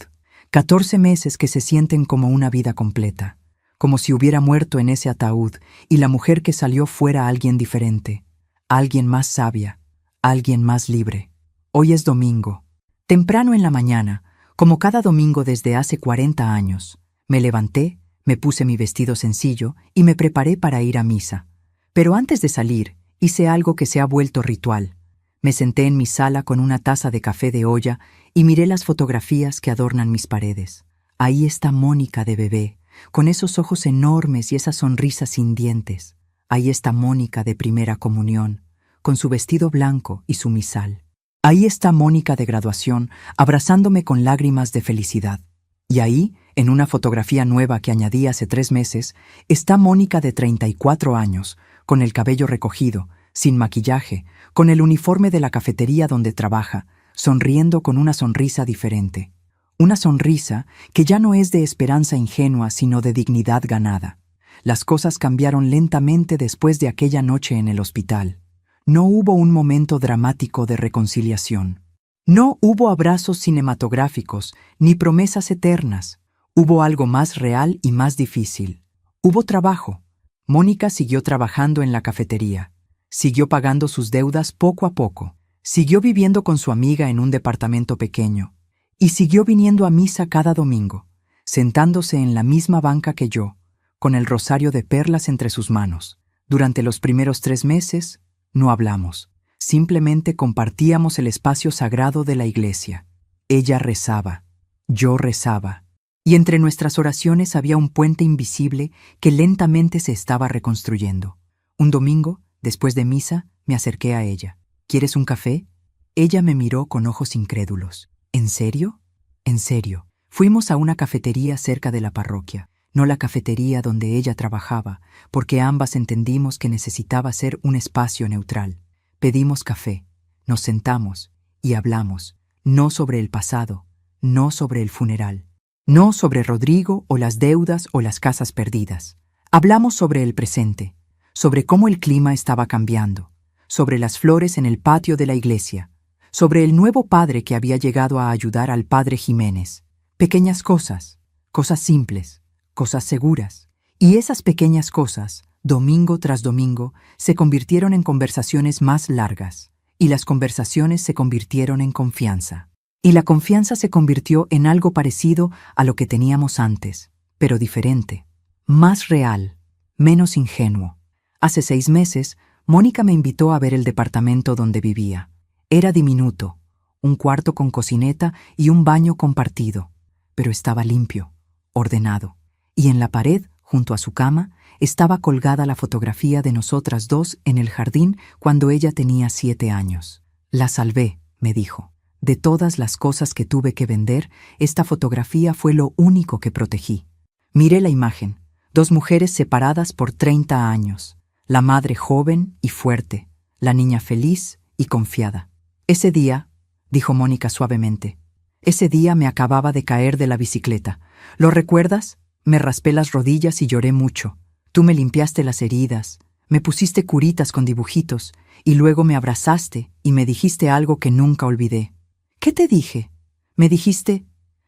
14 meses que se sienten como una vida completa, como si hubiera muerto en ese ataúd y la mujer que salió fuera alguien diferente, alguien más sabia, alguien más libre. Hoy es domingo. Temprano en la mañana, como cada domingo desde hace 40 años, me levanté, me puse mi vestido sencillo y me preparé para ir a misa. Pero antes de salir, hice algo que se ha vuelto ritual. Me senté en mi sala con una taza de café de olla y miré las fotografías que adornan mis paredes. Ahí está Mónica de bebé, con esos ojos enormes y esa sonrisa sin dientes. Ahí está Mónica de primera comunión, con su vestido blanco y su misal. Ahí está Mónica de graduación, abrazándome con lágrimas de felicidad. Y ahí, en una fotografía nueva que añadí hace 3 meses, está Mónica de 34 años, con el cabello recogido, sin maquillaje, con el uniforme de la cafetería donde trabaja, sonriendo con una sonrisa diferente. Una sonrisa que ya no es de esperanza ingenua, sino de dignidad ganada. Las cosas cambiaron lentamente después de aquella noche en el hospital. No hubo un momento dramático de reconciliación. No hubo abrazos cinematográficos, ni promesas eternas. Hubo algo más real y más difícil. Hubo trabajo. Mónica siguió trabajando en la cafetería. Siguió pagando sus deudas poco a poco. Siguió viviendo con su amiga en un departamento pequeño. Y siguió viniendo a misa cada domingo, sentándose en la misma banca que yo, con el rosario de perlas entre sus manos. Durante los primeros 3 meses, no hablamos. Simplemente compartíamos el espacio sagrado de la iglesia. Ella rezaba. Yo rezaba. Y entre nuestras oraciones había un puente invisible que lentamente se estaba reconstruyendo. Un domingo, después de misa, me acerqué a ella. ¿Quieres un café? Ella me miró con ojos incrédulos. ¿En serio? En serio. Fuimos a una cafetería cerca de la parroquia, no la cafetería donde ella trabajaba, porque ambas entendimos que necesitaba ser un espacio neutral. Pedimos café, nos sentamos y hablamos, no sobre el pasado, no sobre el funeral, no sobre Rodrigo o las deudas o las casas perdidas. Hablamos sobre el presente, sobre cómo el clima estaba cambiando, sobre las flores en el patio de la iglesia, sobre el nuevo padre que había llegado a ayudar al padre Jiménez. Pequeñas cosas, cosas simples, cosas seguras. Y esas pequeñas cosas, domingo tras domingo, se convirtieron en conversaciones más largas, y las conversaciones se convirtieron en confianza. Y la confianza se convirtió en algo parecido a lo que teníamos antes, pero diferente, más real, menos ingenuo. Hace 6 meses, Mónica me invitó a ver el departamento donde vivía. Era diminuto, un cuarto con cocineta y un baño compartido, pero estaba limpio, ordenado. Y en la pared, junto a su cama, estaba colgada la fotografía de nosotras dos en el jardín cuando ella tenía 7 años. La salvé, me dijo. De todas las cosas que tuve que vender, esta fotografía fue lo único que protegí. Miré la imagen, 2 mujeres separadas por 30 años, la madre joven y fuerte, la niña feliz y confiada. Ese día, dijo Mónica suavemente. Ese día me acababa de caer de la bicicleta. ¿Lo recuerdas? Me raspé las rodillas y lloré mucho. Tú me limpiaste las heridas, me pusiste curitas con dibujitos, y luego me abrazaste y me dijiste algo que nunca olvidé. ¿Qué te dije? Me dijiste,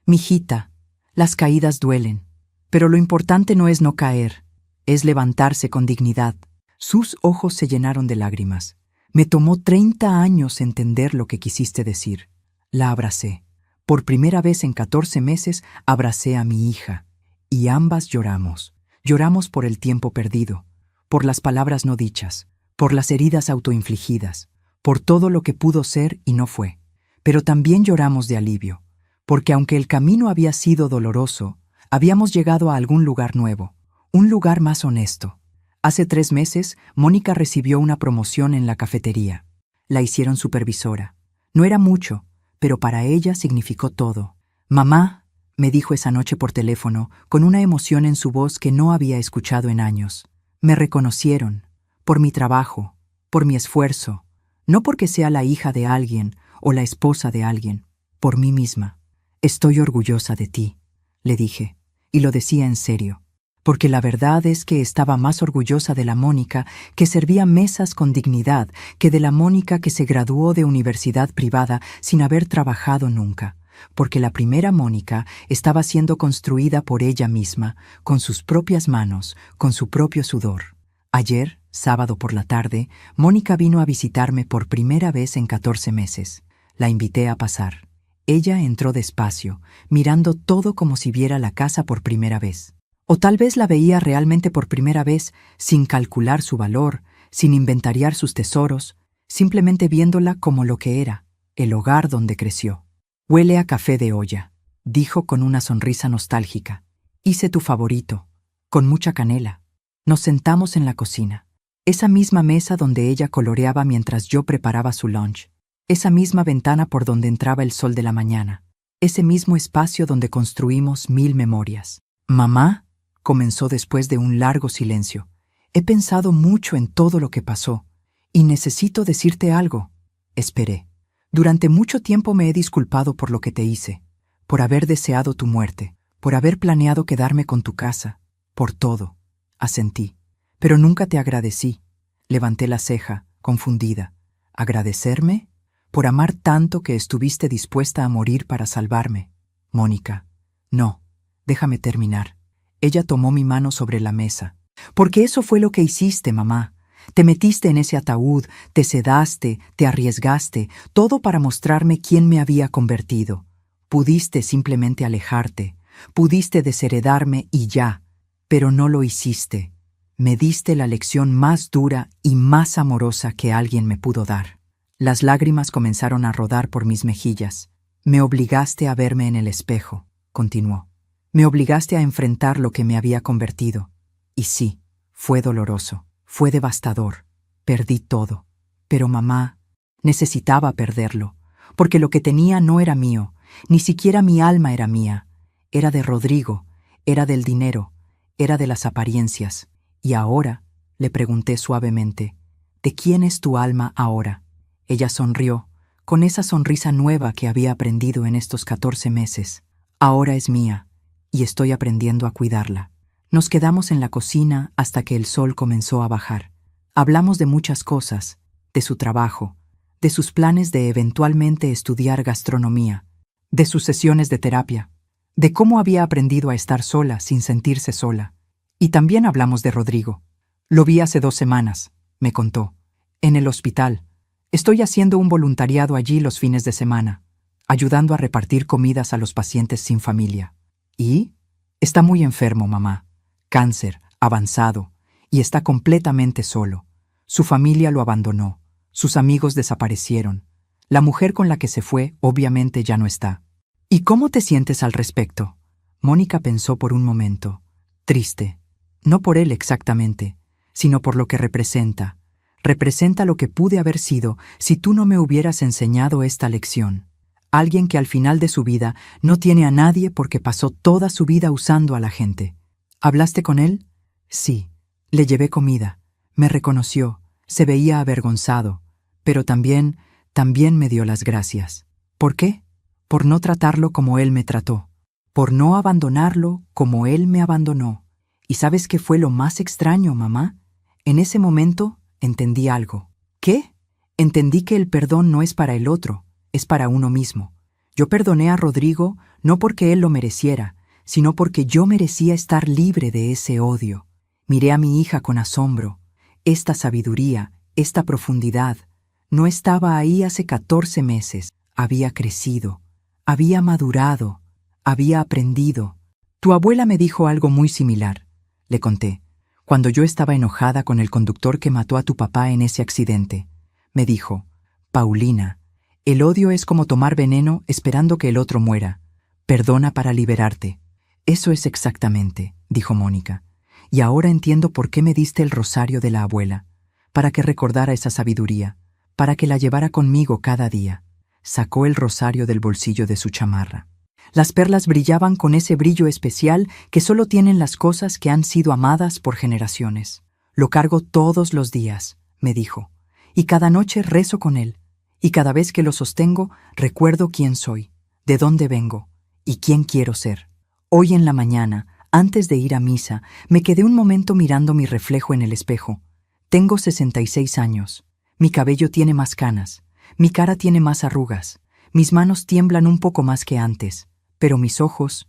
mijita, las caídas duelen, pero lo importante no es no caer, es levantarse con dignidad. Sus ojos se llenaron de lágrimas. Me tomó 30 años entender lo que quisiste decir. La abracé. Por primera vez en 14 meses abracé a mi hija, y ambas lloramos. Lloramos por el tiempo perdido, por las palabras no dichas, por las heridas autoinfligidas, por todo lo que pudo ser y no fue. Pero también lloramos de alivio, porque aunque el camino había sido doloroso, habíamos llegado a algún lugar nuevo, un lugar más honesto. Hace 3 meses, Mónica recibió una promoción en la cafetería. La hicieron supervisora. No era mucho, pero para ella significó todo. Mamá, me dijo esa noche por teléfono, con una emoción en su voz que no había escuchado en años. Me reconocieron, por mi trabajo, por mi esfuerzo, no porque sea la hija de alguien o la esposa de alguien, por mí misma. Estoy orgullosa de ti, le dije, y lo decía en serio, porque la verdad es que estaba más orgullosa de la Mónica que servía mesas con dignidad que de la Mónica que se graduó de universidad privada sin haber trabajado nunca, porque la primera Mónica estaba siendo construida por ella misma, con sus propias manos, con su propio sudor. Ayer, sábado por la tarde, Mónica vino a visitarme por primera vez en 14 meses. La invité a pasar. Ella entró despacio, mirando todo como si viera la casa por primera vez. O tal vez la veía realmente por primera vez, sin calcular su valor, sin inventariar sus tesoros, simplemente viéndola como lo que era, el hogar donde creció. Huele a café de olla, dijo con una sonrisa nostálgica. Hice tu favorito, con mucha canela. Nos sentamos en la cocina, esa misma mesa donde ella coloreaba mientras yo preparaba su lunch, esa misma ventana por donde entraba el sol de la mañana, ese mismo espacio donde construimos 1000 memorias. Mamá, comenzó después de un largo silencio, he pensado mucho en todo lo que pasó, y necesito decirte algo. Esperé. Durante mucho tiempo me he disculpado por lo que te hice, por haber deseado tu muerte, por haber planeado quedarme con tu casa, por todo. Asentí, pero nunca te agradecí. Levanté la ceja, confundida. ¿Agradecerme? Por amar tanto que estuviste dispuesta a morir para salvarme. Mónica, no, déjame terminar. Ella tomó mi mano sobre la mesa. Porque eso fue lo que hiciste, mamá. Te metiste en ese ataúd, te sedaste, te arriesgaste, todo para mostrarme quién me había convertido. Pudiste simplemente alejarte, pudiste desheredarme y ya, pero no lo hiciste. Me diste la lección más dura y más amorosa que alguien me pudo dar. Las lágrimas comenzaron a rodar por mis mejillas. Me obligaste a verme en el espejo, continuó. Me obligaste a enfrentar lo que me había convertido. Y sí, fue doloroso, fue devastador. Perdí todo. Pero mamá, necesitaba perderlo, porque lo que tenía no era mío, ni siquiera mi alma era mía. Era de Rodrigo, era del dinero, era de las apariencias. Y ahora, le pregunté suavemente, ¿de quién es tu alma ahora? Ella sonrió, con esa sonrisa nueva que había aprendido en estos 14 meses. Ahora es mía, y estoy aprendiendo a cuidarla. Nos quedamos en la cocina hasta que el sol comenzó a bajar. Hablamos de muchas cosas, de su trabajo, de sus planes de eventualmente estudiar gastronomía, de sus sesiones de terapia, de cómo había aprendido a estar sola sin sentirse sola. Y también hablamos de Rodrigo. Lo vi hace 2 semanas, me contó, en el hospital. Estoy haciendo un voluntariado allí los fines de semana, ayudando a repartir comidas a los pacientes sin familia. ¿Y? Está muy enfermo, mamá. Cáncer, avanzado, y está completamente solo. Su familia lo abandonó, sus amigos desaparecieron. La mujer con la que se fue, obviamente, ya no está. ¿Y cómo te sientes al respecto? Mónica pensó por un momento. Triste. No por él exactamente, sino por lo que representa. Representa lo que pude haber sido si tú no me hubieras enseñado esta lección. Alguien que al final de su vida no tiene a nadie porque pasó toda su vida usando a la gente. ¿Hablaste con él? Sí. Le llevé comida. Me reconoció. Se veía avergonzado. Pero también me dio las gracias. ¿Por qué? Por no tratarlo como él me trató, por no abandonarlo como él me abandonó. ¿Y sabes qué fue lo más extraño, mamá? En ese momento entendí algo. ¿Qué? Entendí que el perdón no es para el otro, es para uno mismo. Yo perdoné a Rodrigo no porque él lo mereciera, sino porque yo merecía estar libre de ese odio. Miré a mi hija con asombro. Esta sabiduría, esta profundidad, no estaba ahí hace 14 meses. Había crecido, había madurado, había aprendido. Tu abuela me dijo algo muy similar, le conté, cuando yo estaba enojada con el conductor que mató a tu papá en ese accidente. Me dijo, Paulina, el odio es como tomar veneno esperando que el otro muera. Perdona para liberarte. Eso es exactamente, dijo Mónica. Y ahora entiendo por qué me diste el rosario de la abuela, para que recordara esa sabiduría, para que la llevara conmigo cada día. Sacó el rosario del bolsillo de su chamarra. Las perlas brillaban con ese brillo especial que solo tienen las cosas que han sido amadas por generaciones. Lo cargo todos los días, me dijo, y cada noche rezo con él, y cada vez que lo sostengo recuerdo quién soy, de dónde vengo y quién quiero ser. Hoy en la mañana, antes de ir a misa, me quedé un momento mirando mi reflejo en el espejo. Tengo 66 años. Mi cabello tiene más canas. Mi cara tiene más arrugas. Mis manos tiemblan un poco más que antes. Pero mis ojos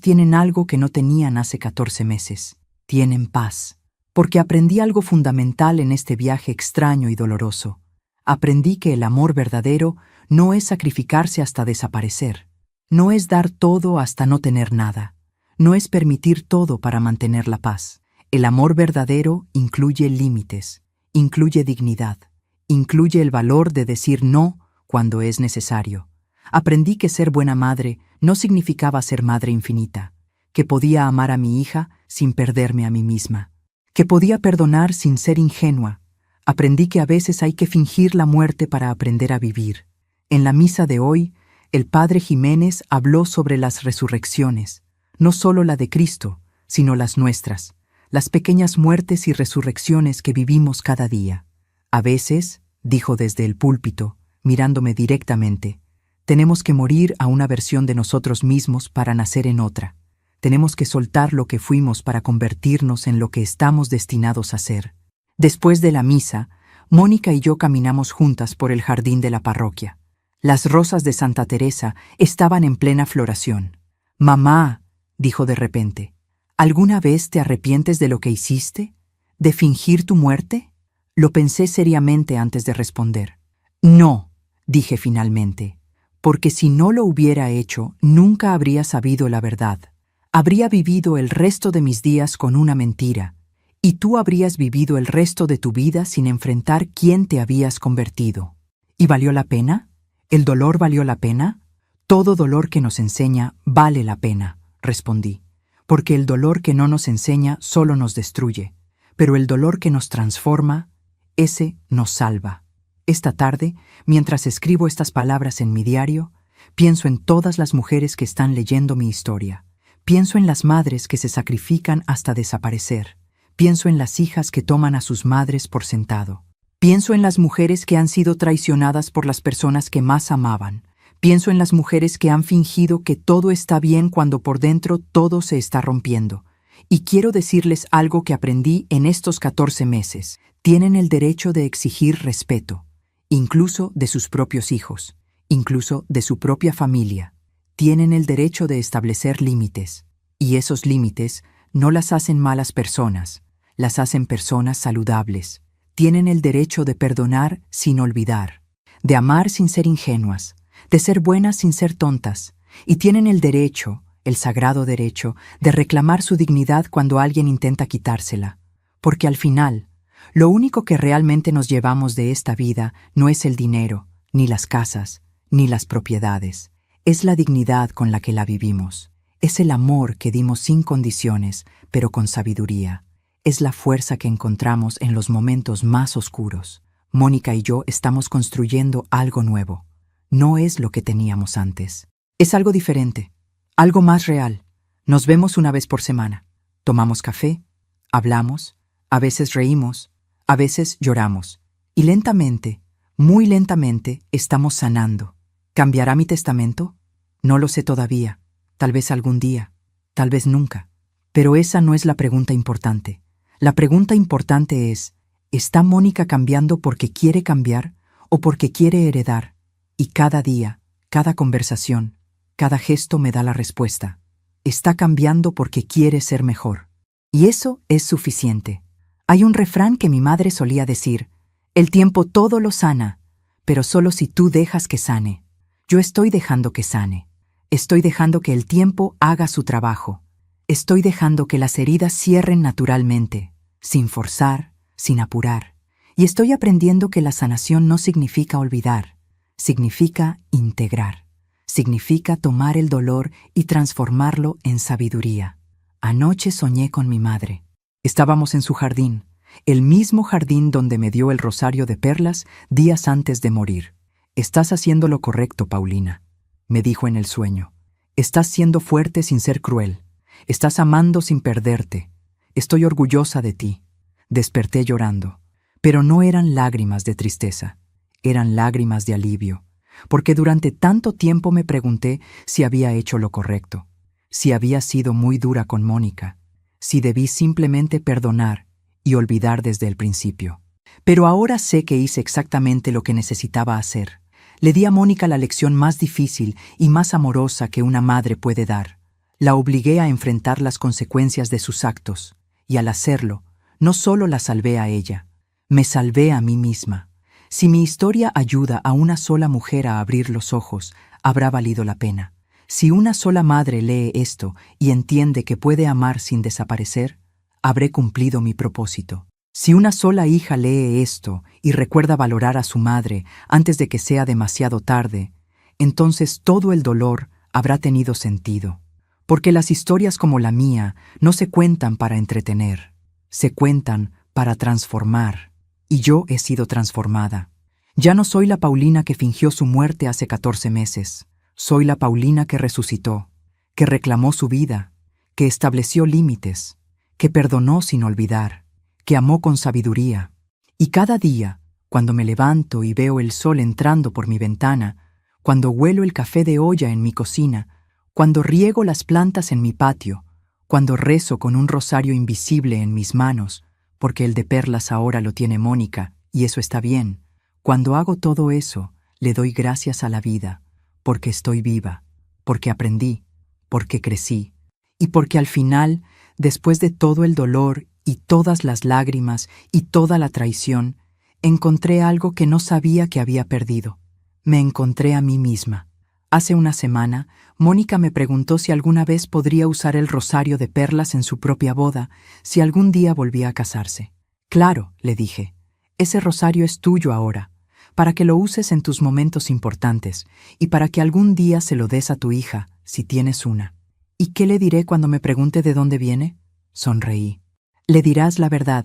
tienen algo que no tenían hace 14 meses. Tienen paz. Porque aprendí algo fundamental en este viaje extraño y doloroso. Aprendí que el amor verdadero no es sacrificarse hasta desaparecer. No es dar todo hasta no tener nada. No es permitir todo para mantener la paz. El amor verdadero incluye límites, incluye dignidad, incluye el valor de decir no cuando es necesario. Aprendí que ser buena madre no significaba ser madre infinita, que podía amar a mi hija sin perderme a mí misma, que podía perdonar sin ser ingenua. Aprendí que a veces hay que fingir la muerte para aprender a vivir. En la misa de hoy, el padre Jiménez habló sobre las resurrecciones, no solo la de Cristo, sino las nuestras, las pequeñas muertes y resurrecciones que vivimos cada día. A veces, dijo desde el púlpito, mirándome directamente, tenemos que morir a una versión de nosotros mismos para nacer en otra. Tenemos que soltar lo que fuimos para convertirnos en lo que estamos destinados a ser. Después de la misa, Mónica y yo caminamos juntas por el jardín de la parroquia. Las rosas de Santa Teresa estaban en plena floración. «Mamá», dijo de repente, ¿alguna vez te arrepientes de lo que hiciste? ¿De fingir tu muerte? Lo pensé seriamente antes de responder. «No», dije finalmente, «porque si no lo hubiera hecho, nunca habría sabido la verdad. Habría vivido el resto de mis días con una mentira, y tú habrías vivido el resto de tu vida sin enfrentar quién te habías convertido. ¿Y valió la pena? ¿El dolor valió la pena? Todo dolor que nos enseña vale la pena», respondí, «porque el dolor que no nos enseña solo nos destruye, pero el dolor que nos transforma, ese nos salva». Esta tarde, mientras escribo estas palabras en mi diario, pienso en todas las mujeres que están leyendo mi historia. Pienso en las madres que se sacrifican hasta desaparecer. Pienso en las hijas que toman a sus madres por sentado. Pienso en las mujeres que han sido traicionadas por las personas que más amaban. Pienso en las mujeres que han fingido que todo está bien cuando por dentro todo se está rompiendo. Y quiero decirles algo que aprendí en estos 14 meses. Tienen el derecho de exigir respeto, incluso de sus propios hijos, incluso de su propia familia. Tienen el derecho de establecer límites, y esos límites no las hacen malas personas, las hacen personas saludables. Tienen el derecho de perdonar sin olvidar, de amar sin ser ingenuas, de ser buenas sin ser tontas, y tienen el derecho, el sagrado derecho, de reclamar su dignidad cuando alguien intenta quitársela, porque al final, lo único que realmente nos llevamos de esta vida no es el dinero, ni las casas, ni las propiedades. Es la dignidad con la que la vivimos. Es el amor que dimos sin condiciones, pero con sabiduría. Es la fuerza que encontramos en los momentos más oscuros. Mónica y yo estamos construyendo algo nuevo. No es lo que teníamos antes. Es algo diferente, algo más real. Nos vemos una vez por semana. Tomamos café, hablamos, a veces reímos, a veces lloramos. Y lentamente, muy lentamente, estamos sanando. ¿Cambiará mi testamento? No lo sé todavía. Tal vez algún día. Tal vez nunca. Pero esa no es la pregunta importante. La pregunta importante es, ¿está Mónica cambiando porque quiere cambiar o porque quiere heredar? Y cada día, cada conversación, cada gesto me da la respuesta. Está cambiando porque quiere ser mejor. Y eso es suficiente. Hay un refrán que mi madre solía decir: el tiempo todo lo sana, pero solo si tú dejas que sane. Yo estoy dejando que sane. Estoy dejando que el tiempo haga su trabajo. Estoy dejando que las heridas cierren naturalmente, sin forzar, sin apurar. Y estoy aprendiendo que la sanación no significa olvidar, significa integrar. Significa tomar el dolor y transformarlo en sabiduría. Anoche soñé con mi madre. Estábamos en su jardín, el mismo jardín donde me dio el rosario de perlas días antes de morir. «Estás haciendo lo correcto, Paulina», me dijo en el sueño. «Estás siendo fuerte sin ser cruel. Estás amando sin perderte. Estoy orgullosa de ti». Desperté llorando, pero no eran lágrimas de tristeza, eran lágrimas de alivio, porque durante tanto tiempo me pregunté si había hecho lo correcto, si había sido muy dura con Mónica, si debí simplemente perdonar y olvidar desde el principio. Pero ahora sé que hice exactamente lo que necesitaba hacer. Le di a Mónica la lección más difícil y más amorosa que una madre puede dar. La obligué a enfrentar las consecuencias de sus actos, y al hacerlo, no solo la salvé a ella, me salvé a mí misma. Si mi historia ayuda a una sola mujer a abrir los ojos, habrá valido la pena. Si una sola madre lee esto y entiende que puede amar sin desaparecer, habré cumplido mi propósito. Si una sola hija lee esto y recuerda valorar a su madre antes de que sea demasiado tarde, entonces todo el dolor habrá tenido sentido. Porque las historias como la mía no se cuentan para entretener, se cuentan para transformar. Y yo he sido transformada. Ya no soy la Paulina que fingió su muerte hace 14 meses. Soy la Paulina que resucitó, que reclamó su vida, que estableció límites, que perdonó sin olvidar, que amó con sabiduría. Y cada día, cuando me levanto y veo el sol entrando por mi ventana, cuando huelo el café de olla en mi cocina, cuando riego las plantas en mi patio, cuando rezo con un rosario invisible en mis manos, porque el de perlas ahora lo tiene Mónica, y eso está bien. Cuando hago todo eso, le doy gracias a la vida, porque estoy viva, porque aprendí, porque crecí, y porque al final, después de todo el dolor y todas las lágrimas y toda la traición, encontré algo que no sabía que había perdido. Me encontré a mí misma. Hace una semana, Mónica me preguntó si alguna vez podría usar el rosario de perlas en su propia boda, si algún día volvía a casarse. «Claro», le dije, «ese rosario es tuyo ahora, para que lo uses en tus momentos importantes y para que algún día se lo des a tu hija, si tienes una». «¿Y qué le diré cuando me pregunte de dónde viene?». Sonreí. «Le dirás la verdad.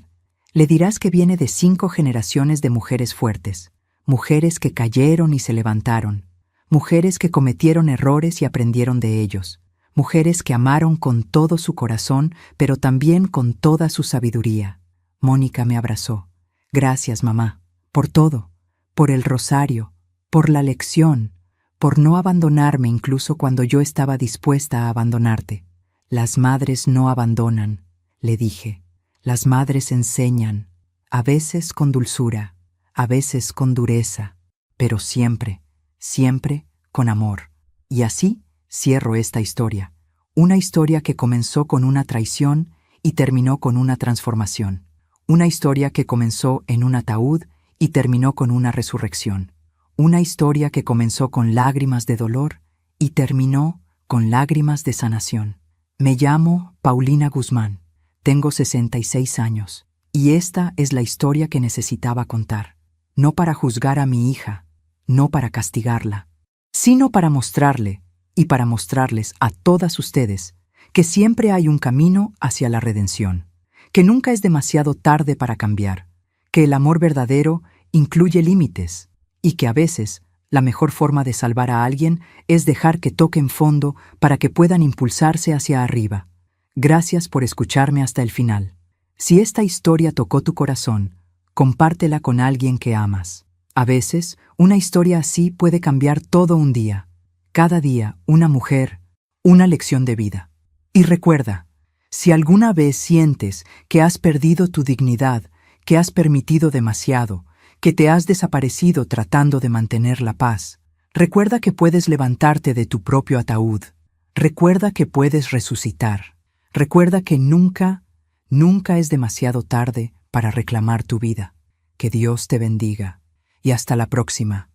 Le dirás que viene de 5 generaciones de mujeres fuertes, mujeres que cayeron y se levantaron, mujeres que cometieron errores y aprendieron de ellos, mujeres que amaron con todo su corazón, pero también con toda su sabiduría». Mónica me abrazó. «Gracias, mamá, por todo, por el rosario, por la lección, por no abandonarme incluso cuando yo estaba dispuesta a abandonarte. Las madres no abandonan», le dije. «Las madres enseñan, a veces con dulzura, a veces con dureza, pero siempre, siempre con amor». Y así cierro esta historia. Una historia que comenzó con una traición y terminó con una transformación. Una historia que comenzó en un ataúd y terminó con una resurrección. Una historia que comenzó con lágrimas de dolor y terminó con lágrimas de sanación. Me llamo Paulina Guzmán. Tengo 66 años. Y esta es la historia que necesitaba contar. No para juzgar a mi hija, no para castigarla, sino para mostrarle y para mostrarles a todas ustedes que siempre hay un camino hacia la redención, que nunca es demasiado tarde para cambiar, que el amor verdadero incluye límites y que a veces la mejor forma de salvar a alguien es dejar que toquen fondo para que puedan impulsarse hacia arriba. Gracias por escucharme hasta el final. Si esta historia tocó tu corazón, compártela con alguien que amas. A veces, una historia así puede cambiar todo un día. Cada día, una mujer, una lección de vida. Y recuerda, si alguna vez sientes que has perdido tu dignidad, que has permitido demasiado, que te has desaparecido tratando de mantener la paz, recuerda que puedes levantarte de tu propio ataúd. Recuerda que puedes resucitar. Recuerda que nunca, nunca es demasiado tarde para reclamar tu vida. Que Dios te bendiga. Y hasta la próxima.